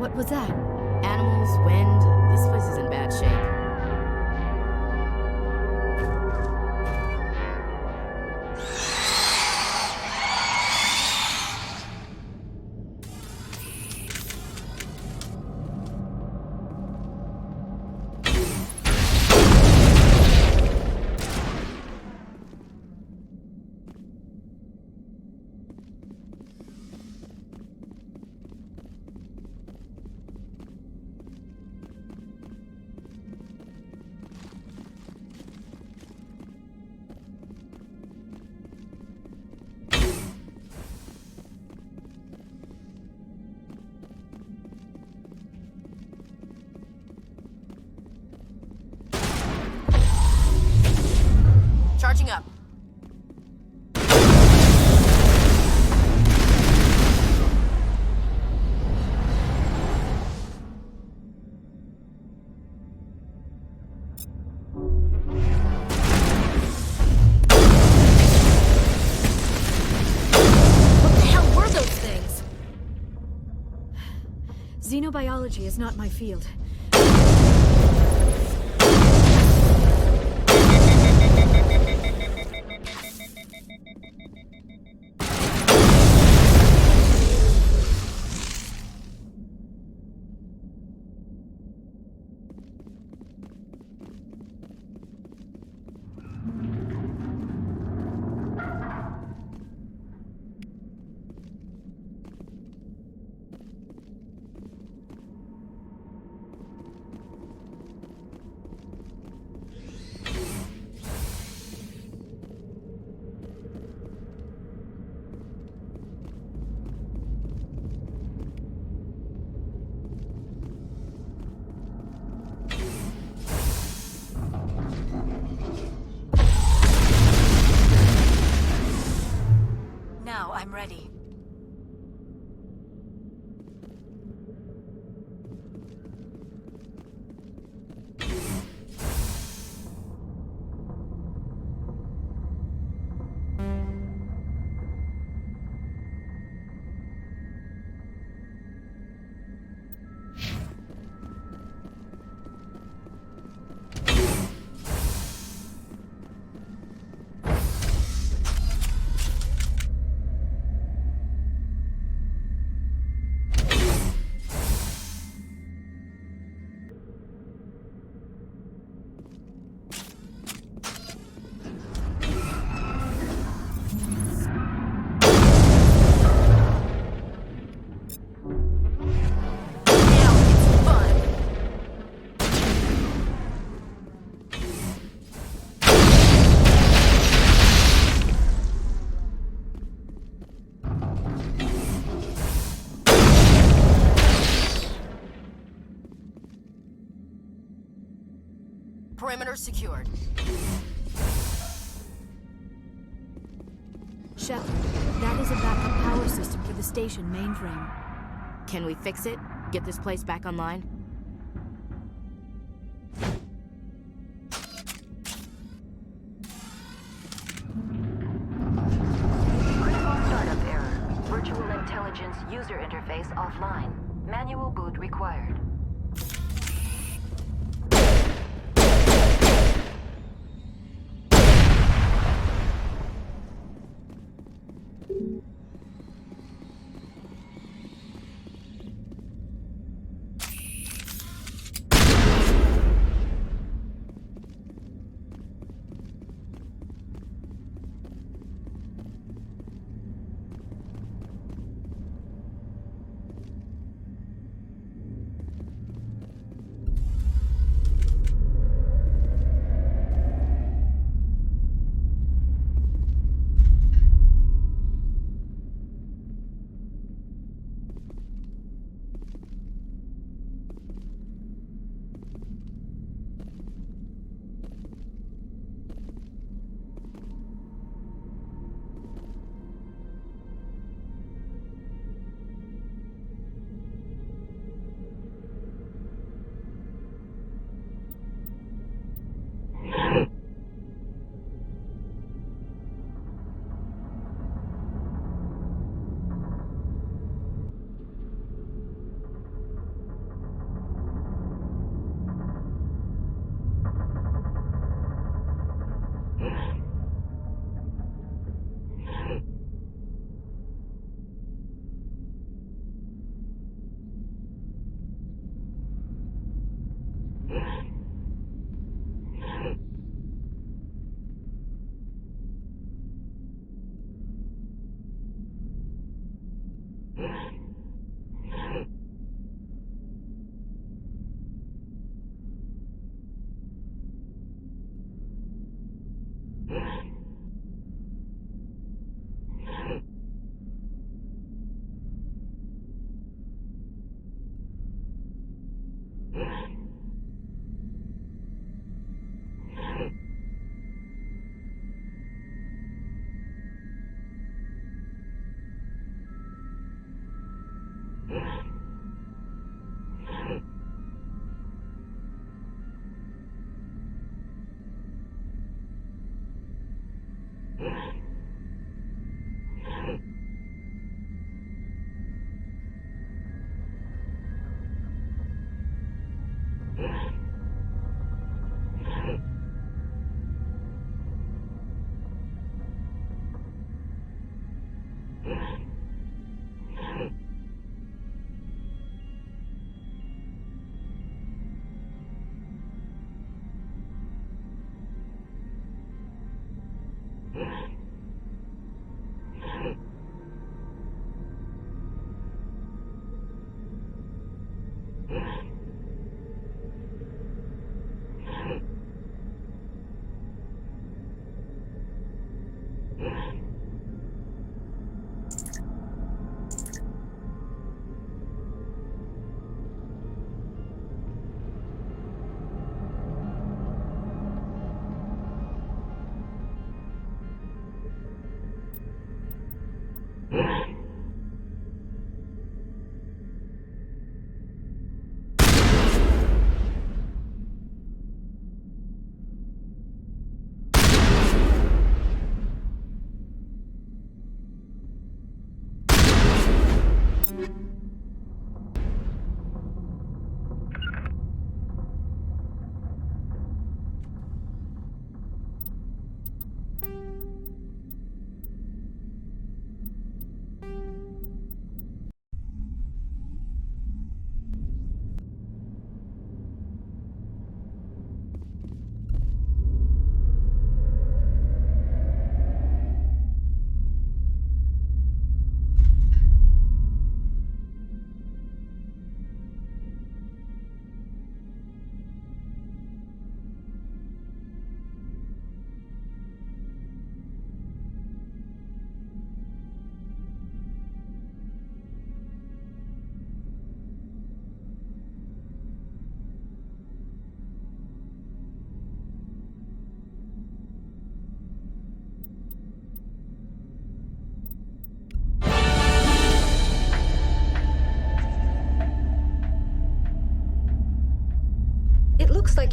What was that? Animals, wind, this place is in bad shape. Xenobiology is not my field. Now I'm ready. Perimeter secured. Shepard, that is a backup power system for the station mainframe. Can we fix it? Get this place back online? Critical startup error. Virtual intelligence user interface offline. Manual boot required.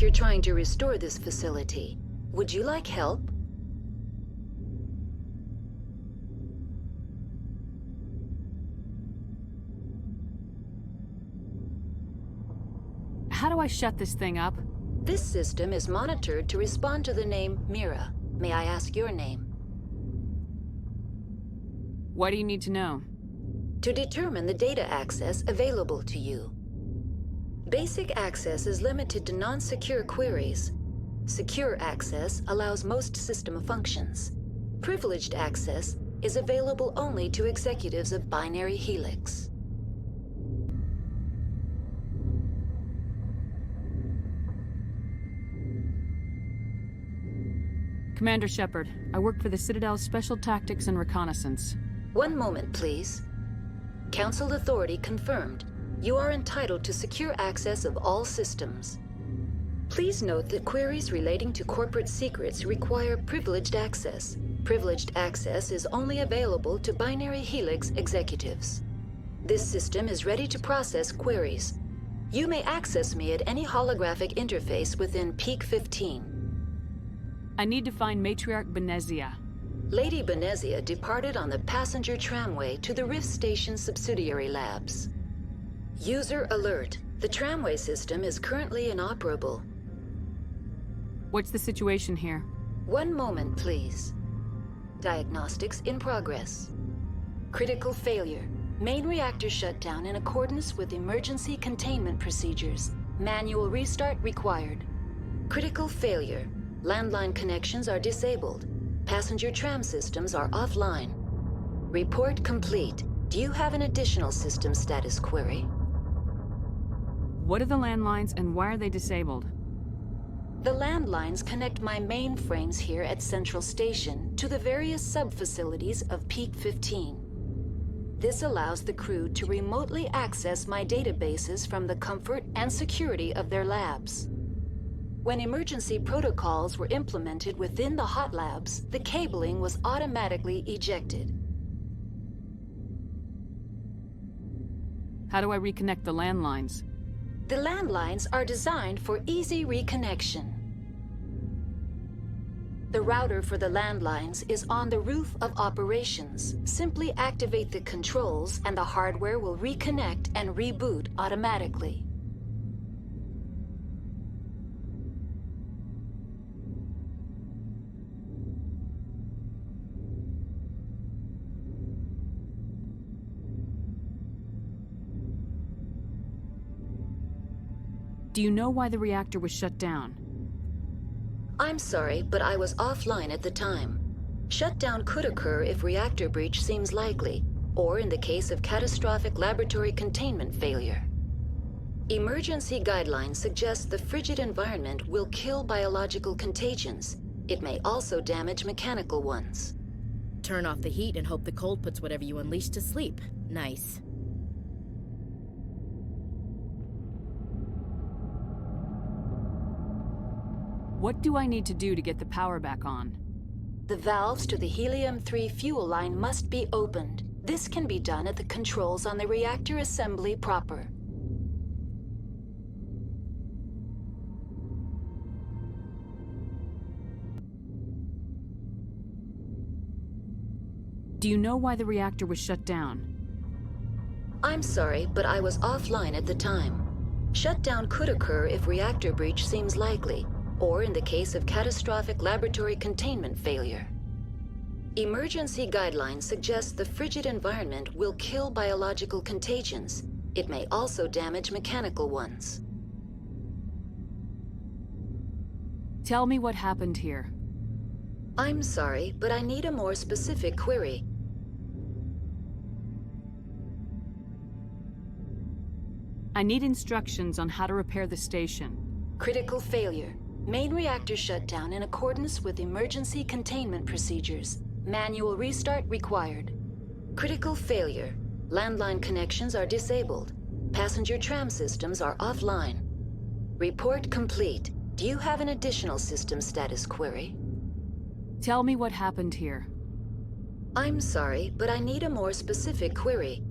like you're trying to restore this facility. Would you like help? How do I shut this thing up? This system is monitored to respond to the name Mira. May I ask your name? What do you need to know? To determine the data access available to you. Basic access is limited to non-secure queries. Secure access allows most system functions. Privileged access is available only to executives of Binary Helix. Commander Shepard, I work for the Citadel's Special Tactics and Reconnaissance. One moment, please. Council authority confirmed. You are entitled to secure access of all systems. Please note that queries relating to corporate secrets require privileged access. Privileged access is only available to Binary Helix executives. This system is ready to process queries. You may access me at any holographic interface within Peak 15. I need to find Matriarch Benezia. Lady Benezia departed on the passenger tramway to the Rift Station subsidiary labs. User alert. The tramway system is currently inoperable. What's the situation here? One moment, please. Diagnostics in progress. Critical failure. Main reactor shut down in accordance with emergency containment procedures. Manual restart required. Critical failure. Landline connections are disabled. Passenger tram systems are offline. Report complete. Do you have an additional system status query? What are the landlines and why are they disabled? The landlines connect my mainframes here at Central Station to the various sub-facilities of Peak 15. This allows the crew to remotely access my databases from the comfort and security of their labs. When emergency protocols were implemented within the hot labs, the cabling was automatically ejected. How do I reconnect the landlines? The landlines are designed for easy reconnection. The router for the landlines is on the roof of operations. Simply activate the controls and the hardware will reconnect and reboot automatically. Do you know why the reactor was shut down? I'm sorry, but I was offline at the time. Shutdown could occur if reactor breach seems likely, or in the case of catastrophic laboratory containment failure. Emergency guidelines suggest the frigid environment will kill biological contagions. It may also damage mechanical ones. Turn off the heat and hope the cold puts whatever you unleash to sleep. Nice. What do I need to do to get the power back on? The valves to the helium-3 fuel line must be opened. This can be done at the controls on the reactor assembly proper. Do you know why the reactor was shut down? I'm sorry, but I was offline at the time. Shutdown could occur if reactor breach seems likely, or in the case of catastrophic laboratory containment failure. Emergency guidelines suggest the frigid environment will kill biological contagions. It may also damage mechanical ones. Tell me what happened here. I'm sorry, but I need a more specific query. I need instructions on how to repair the station. Critical failure. Main reactor shut down in accordance with emergency containment procedures. Manual restart required. Critical failure. Landline connections are disabled. Passenger tram systems are offline. Report complete. Do you have an additional system status query? Tell me what happened here. I'm sorry, but I need a more specific query.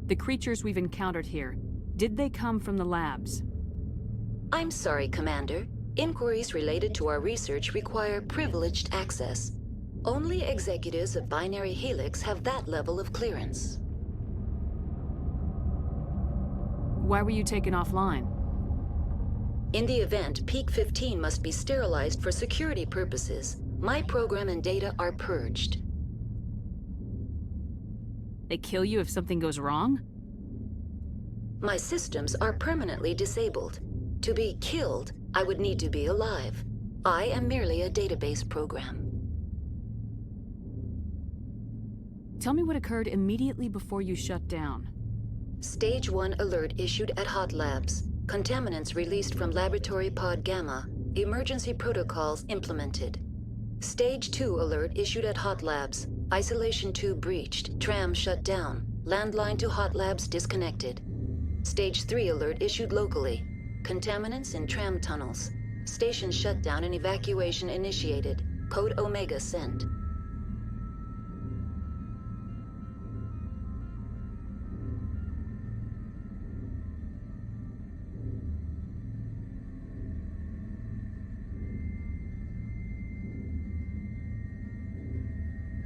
The creatures we've encountered here, did they come from the labs? I'm sorry, Commander. Inquiries related to our research require privileged access. Only executives of Binary Helix have that level of clearance. Why were you taken offline? In the event, Peak 15 must be sterilized for security purposes. My program and data are purged. They kill you if something goes wrong? My systems are permanently disabled. To be killed, I would need to be alive. I am merely a database program. Tell me what occurred immediately before you shut down. Stage 1 alert issued at Hot Labs. Contaminants released from Laboratory Pod Gamma. Emergency protocols implemented. Stage 2 alert issued at Hot Labs. Isolation tube breached. Tram shut down. Landline to Hot Labs disconnected. Stage 3 alert issued locally. Contaminants in tram tunnels. Station shutdown and evacuation initiated. Code Omega sent.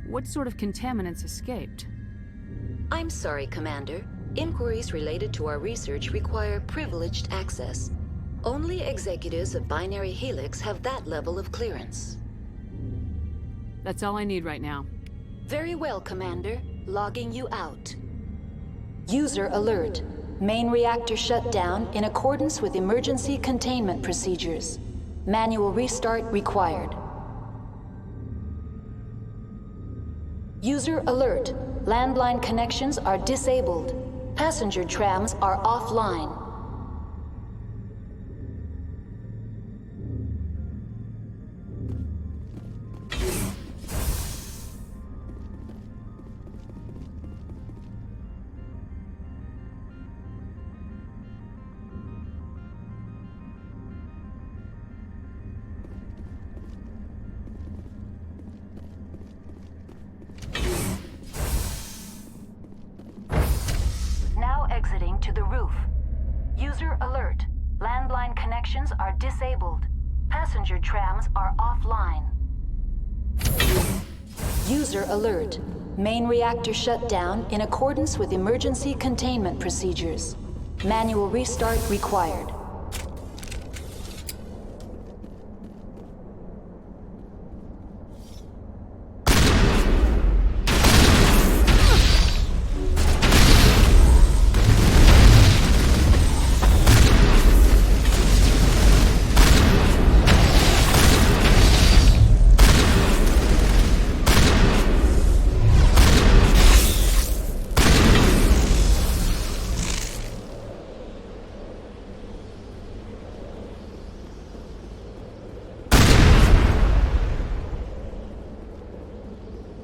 What sort of contaminants escaped? I'm sorry, Commander. Inquiries related to our research require privileged access. Only executives of Binary Helix have that level of clearance. That's all I need right now. Very well, Commander. Logging you out. User alert. Main reactor shut down in accordance with emergency containment procedures. Manual restart required. User alert. Landline connections are disabled. Passenger trams are offline. Now exiting to the roof. User alert. Landline connections are disabled. Passenger trams are offline. User alert. Main reactor shut down in accordance with emergency containment procedures. Manual restart required.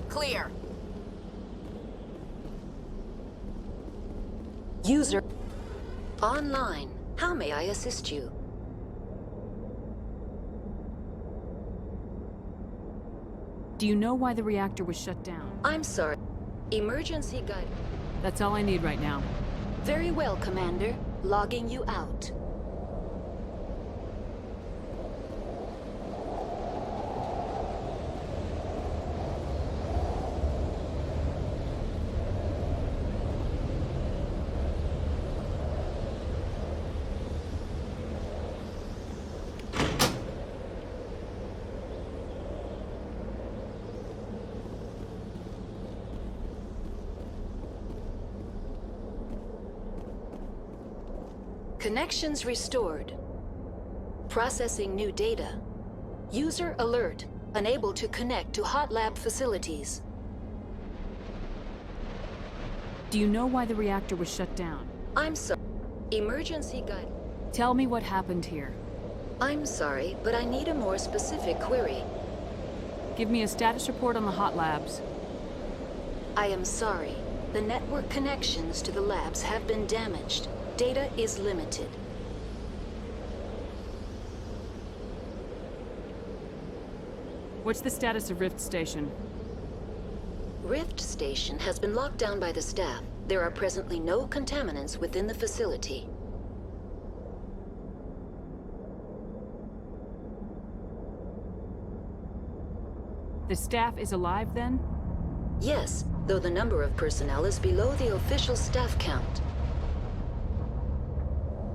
Clear. User online. How may I assist you? Do you know why the reactor was shut down? I'm sorry. Emergency guide. That's all I need right now. Very well, Commander. Logging you out. Connections restored. Processing new data. User alert. Unable to connect to hot lab facilities. Do you know why the reactor was shut down? I'm sorry. Emergency guide. Tell me what happened here. I'm sorry, but I need a more specific query. Give me a status report on the hot labs. I am sorry. The network connections to the labs have been damaged. Data is limited. What's the status of Rift Station? Rift Station has been locked down by the staff. There are presently no contaminants within the facility. The staff is alive then? Yes, though the number of personnel is below the official staff count.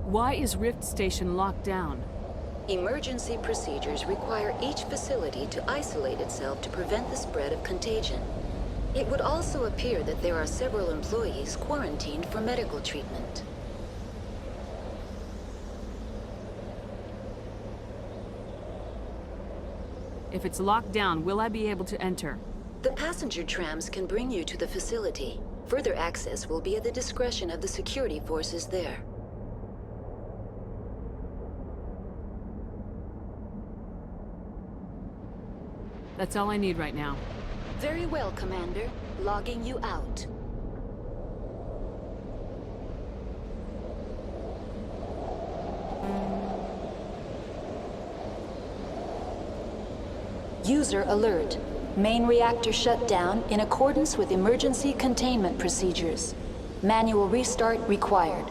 Why is Rift Station locked down? Emergency procedures require each facility to isolate itself to prevent the spread of contagion. It would also appear that there are several employees quarantined for medical treatment. If it's locked down, will I be able to enter? The passenger trams can bring you to the facility. Further access will be at the discretion of the security forces there. That's all I need right now. Very well, Commander. Logging you out. User alert. Main reactor shut down in accordance with emergency containment procedures. Manual restart required.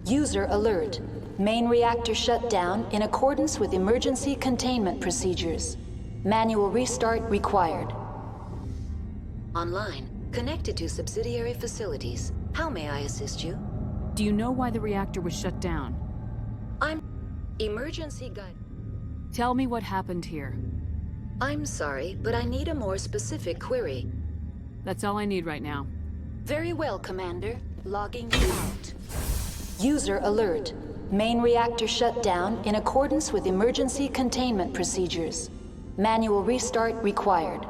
User alert. Main reactor shut down in accordance with emergency containment procedures. Manual restart required. Online. Connected to subsidiary facilities. How may I assist you? Do you know why the reactor was shut down? I'm... Emergency guide... Tell me what happened here. I'm sorry, but I need a more specific query. That's all I need right now. Very well, Commander. Logging you out. User alert. Main reactor shut down in accordance with emergency containment procedures. Manual restart required.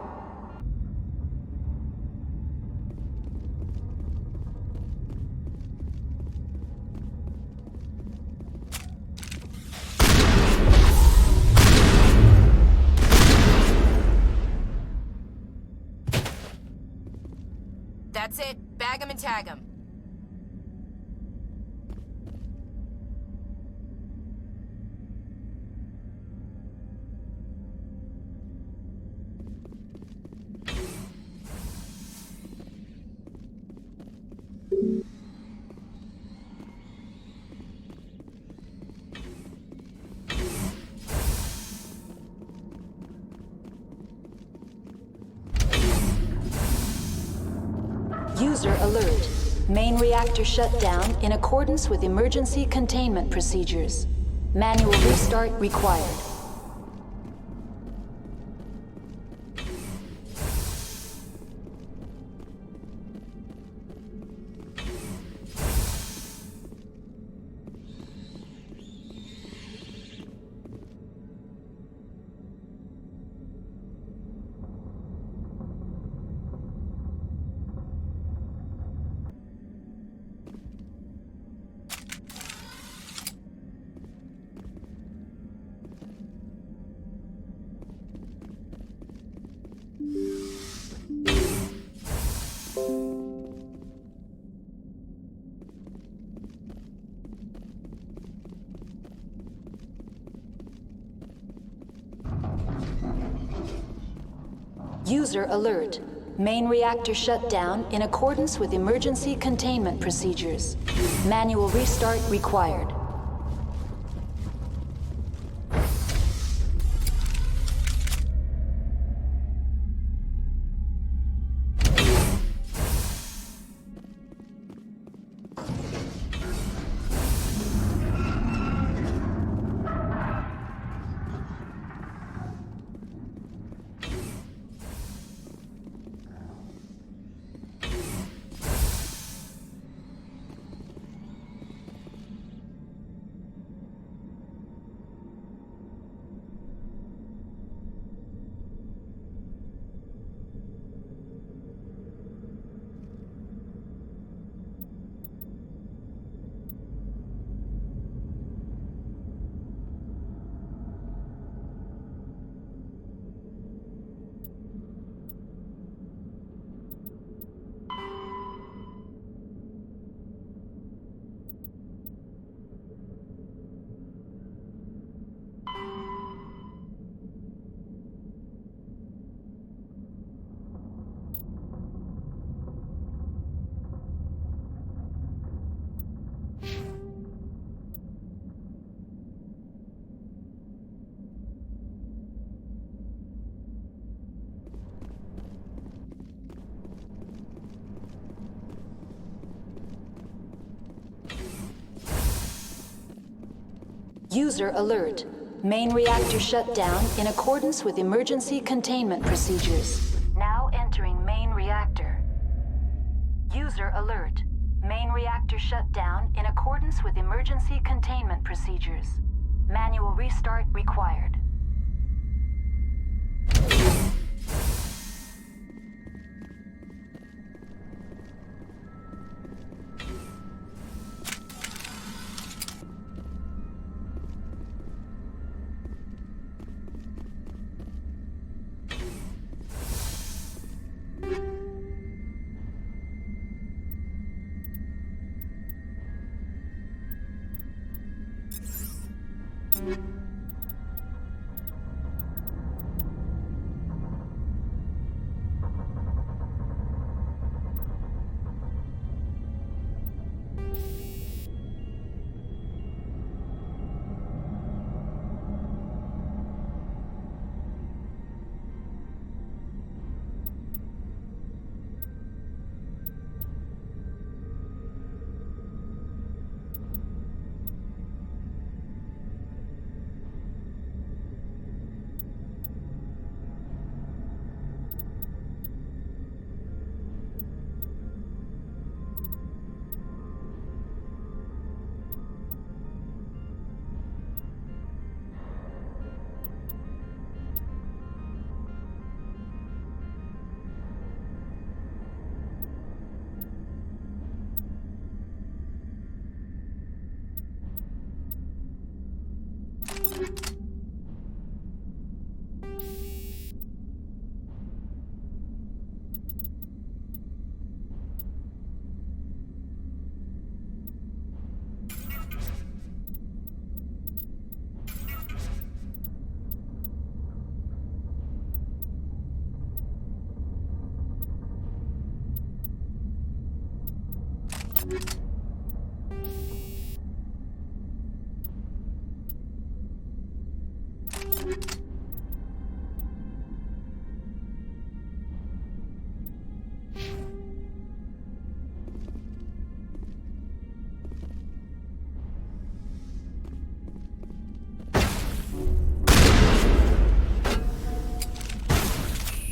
That's it. Bag 'em and tag 'em. User alert. Main reactor shut down in accordance with emergency containment procedures. Manual restart required. User alert. Main reactor shut down in accordance with emergency containment procedures. Manual restart required. User alert. Main reactor shut down in accordance with emergency containment procedures. Now entering main reactor. User alert. Main reactor shut down in accordance with emergency containment procedures. Manual restart required.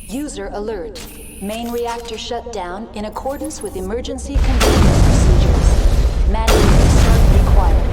User alert. Main reactor shut down in accordance with emergency containment procedures. Manual restart required.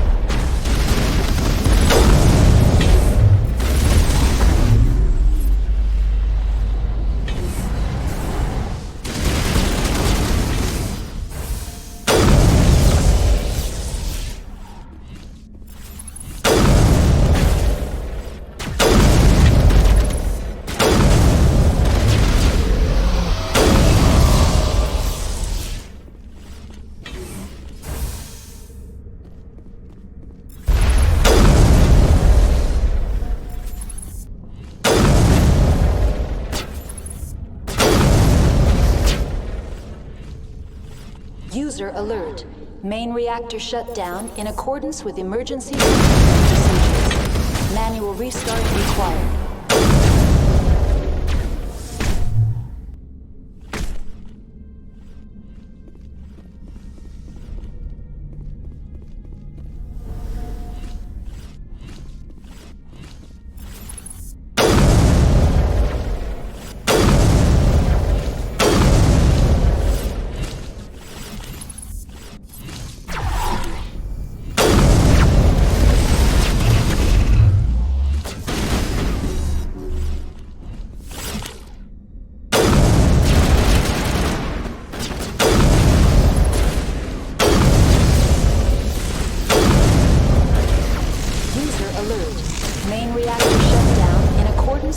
User alert. Main reactor shut down in accordance with emergency containment procedures. Manual restart required.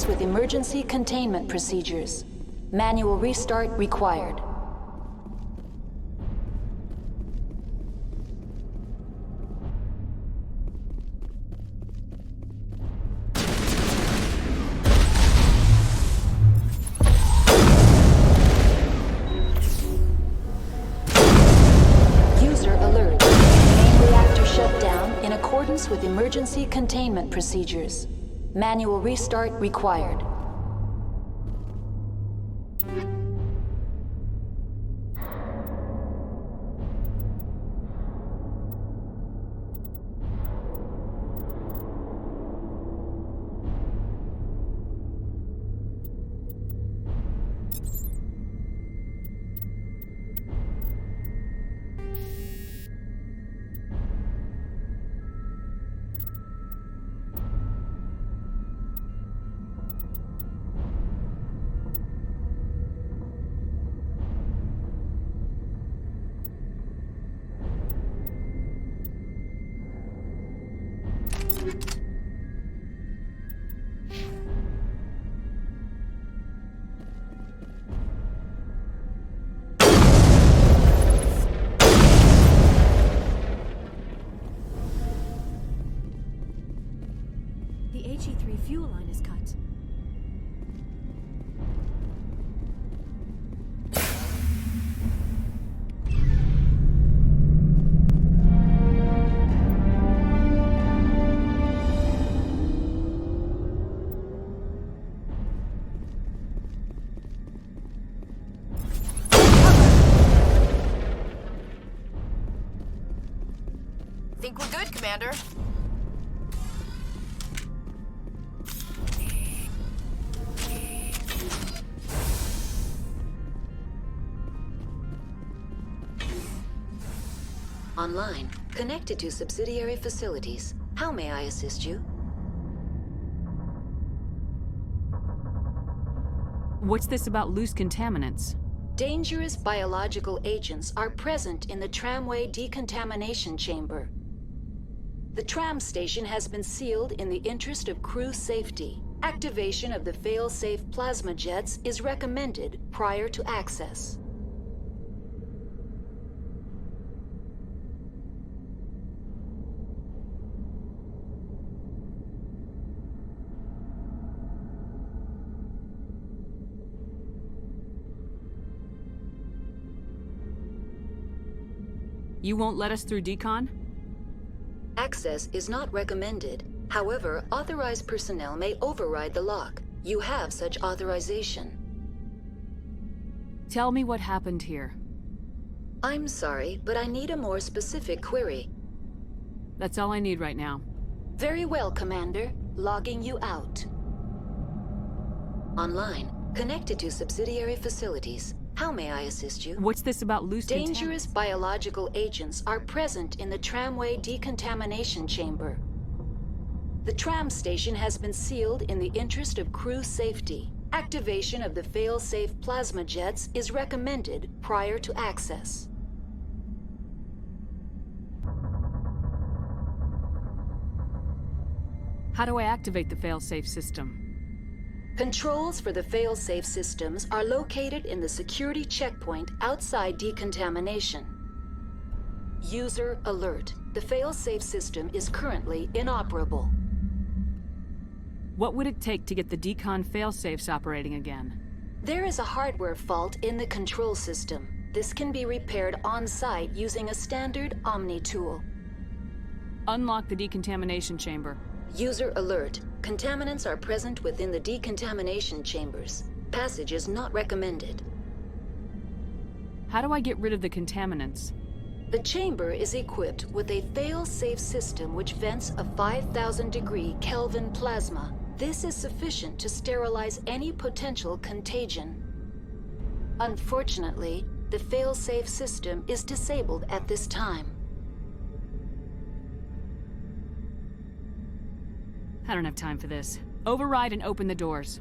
With emergency containment procedures. Manual restart required. User alert. Main reactor shut down in accordance with emergency containment procedures. Manual restart required. The HE3 fuel line is cut. Think we're good, Commander. Online, connected to subsidiary facilities. How may I assist you? What's this about loose contaminants? Dangerous biological agents are present in the tramway decontamination chamber. The tram station has been sealed in the interest of crew safety. Activation of the fail-safe plasma jets is recommended prior to access. You won't let us through decon? Access is not recommended. However, authorized personnel may override the lock. You have such authorization. Tell me what happened here. I'm sorry, but I need a more specific query. That's all I need right now. Very well, Commander. Logging you out. Online, connected to subsidiary facilities. How may I assist you? What's this about loose Dangerous biological agents are present in the tramway decontamination chamber. The tram station has been sealed in the interest of crew safety. Activation of the fail-safe plasma jets is recommended prior to access. How do I activate the fail-safe system? Controls for the fail-safe systems are located in the security checkpoint outside decontamination. User alert. The fail-safe system is currently inoperable. What would it take to get the decon fail-safes operating again? There is a hardware fault in the control system. This can be repaired on-site using a standard Omni tool. Unlock the decontamination chamber. User alert. Contaminants are present within the decontamination chambers. Passage is not recommended. How do I get rid of the contaminants? The chamber is equipped with a fail-safe system which vents a 5,000-degree Kelvin plasma. This is sufficient to sterilize any potential contagion. Unfortunately, the fail-safe system is disabled at this time. I don't have time for this. Override and open the doors.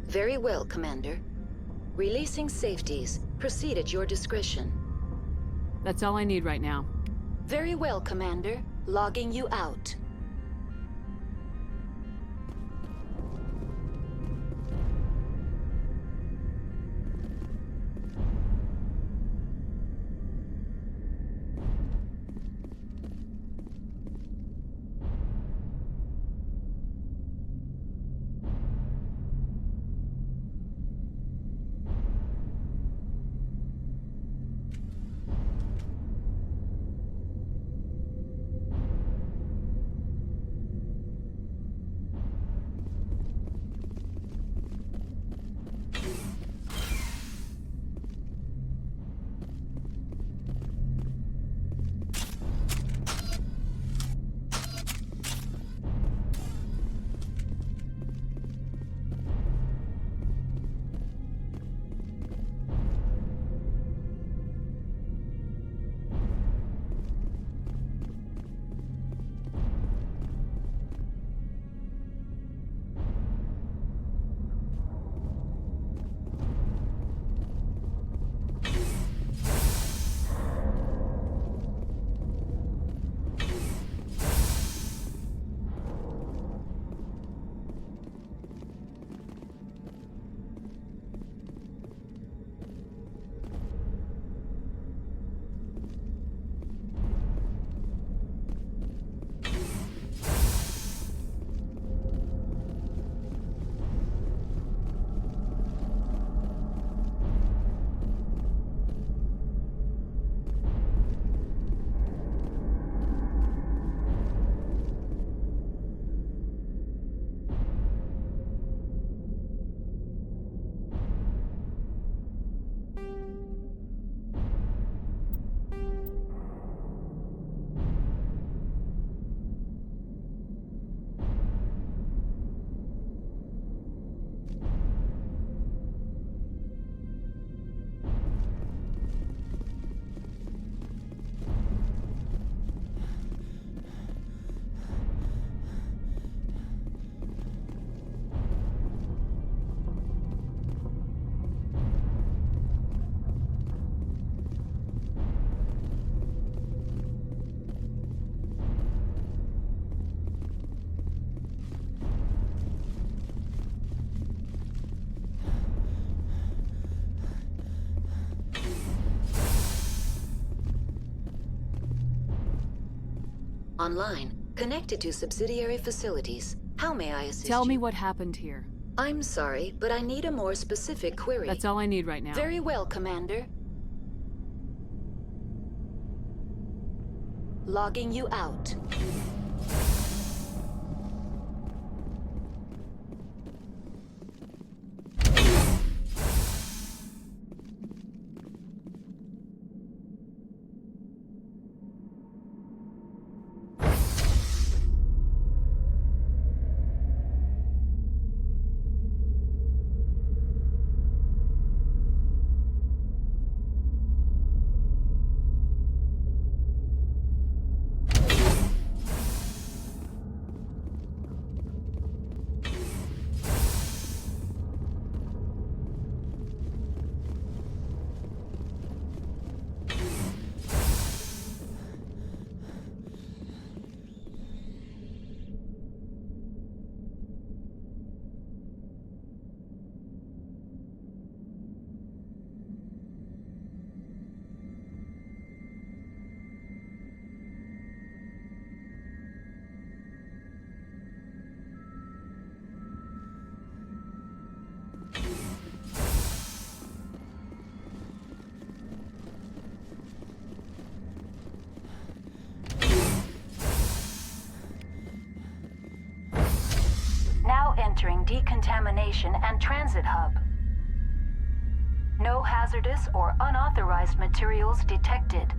Very well, Commander. Releasing safeties. Proceed at your discretion. That's all I need right now. Very well, Commander. Logging you out. Online, connected to subsidiary facilities. How may I assist Tell you? me what happened here. I'm sorry, but I need a more specific query. That's all I need right now. Very well, Commander. Logging you out. Now entering decontamination and transit hub. No hazardous or unauthorized materials detected.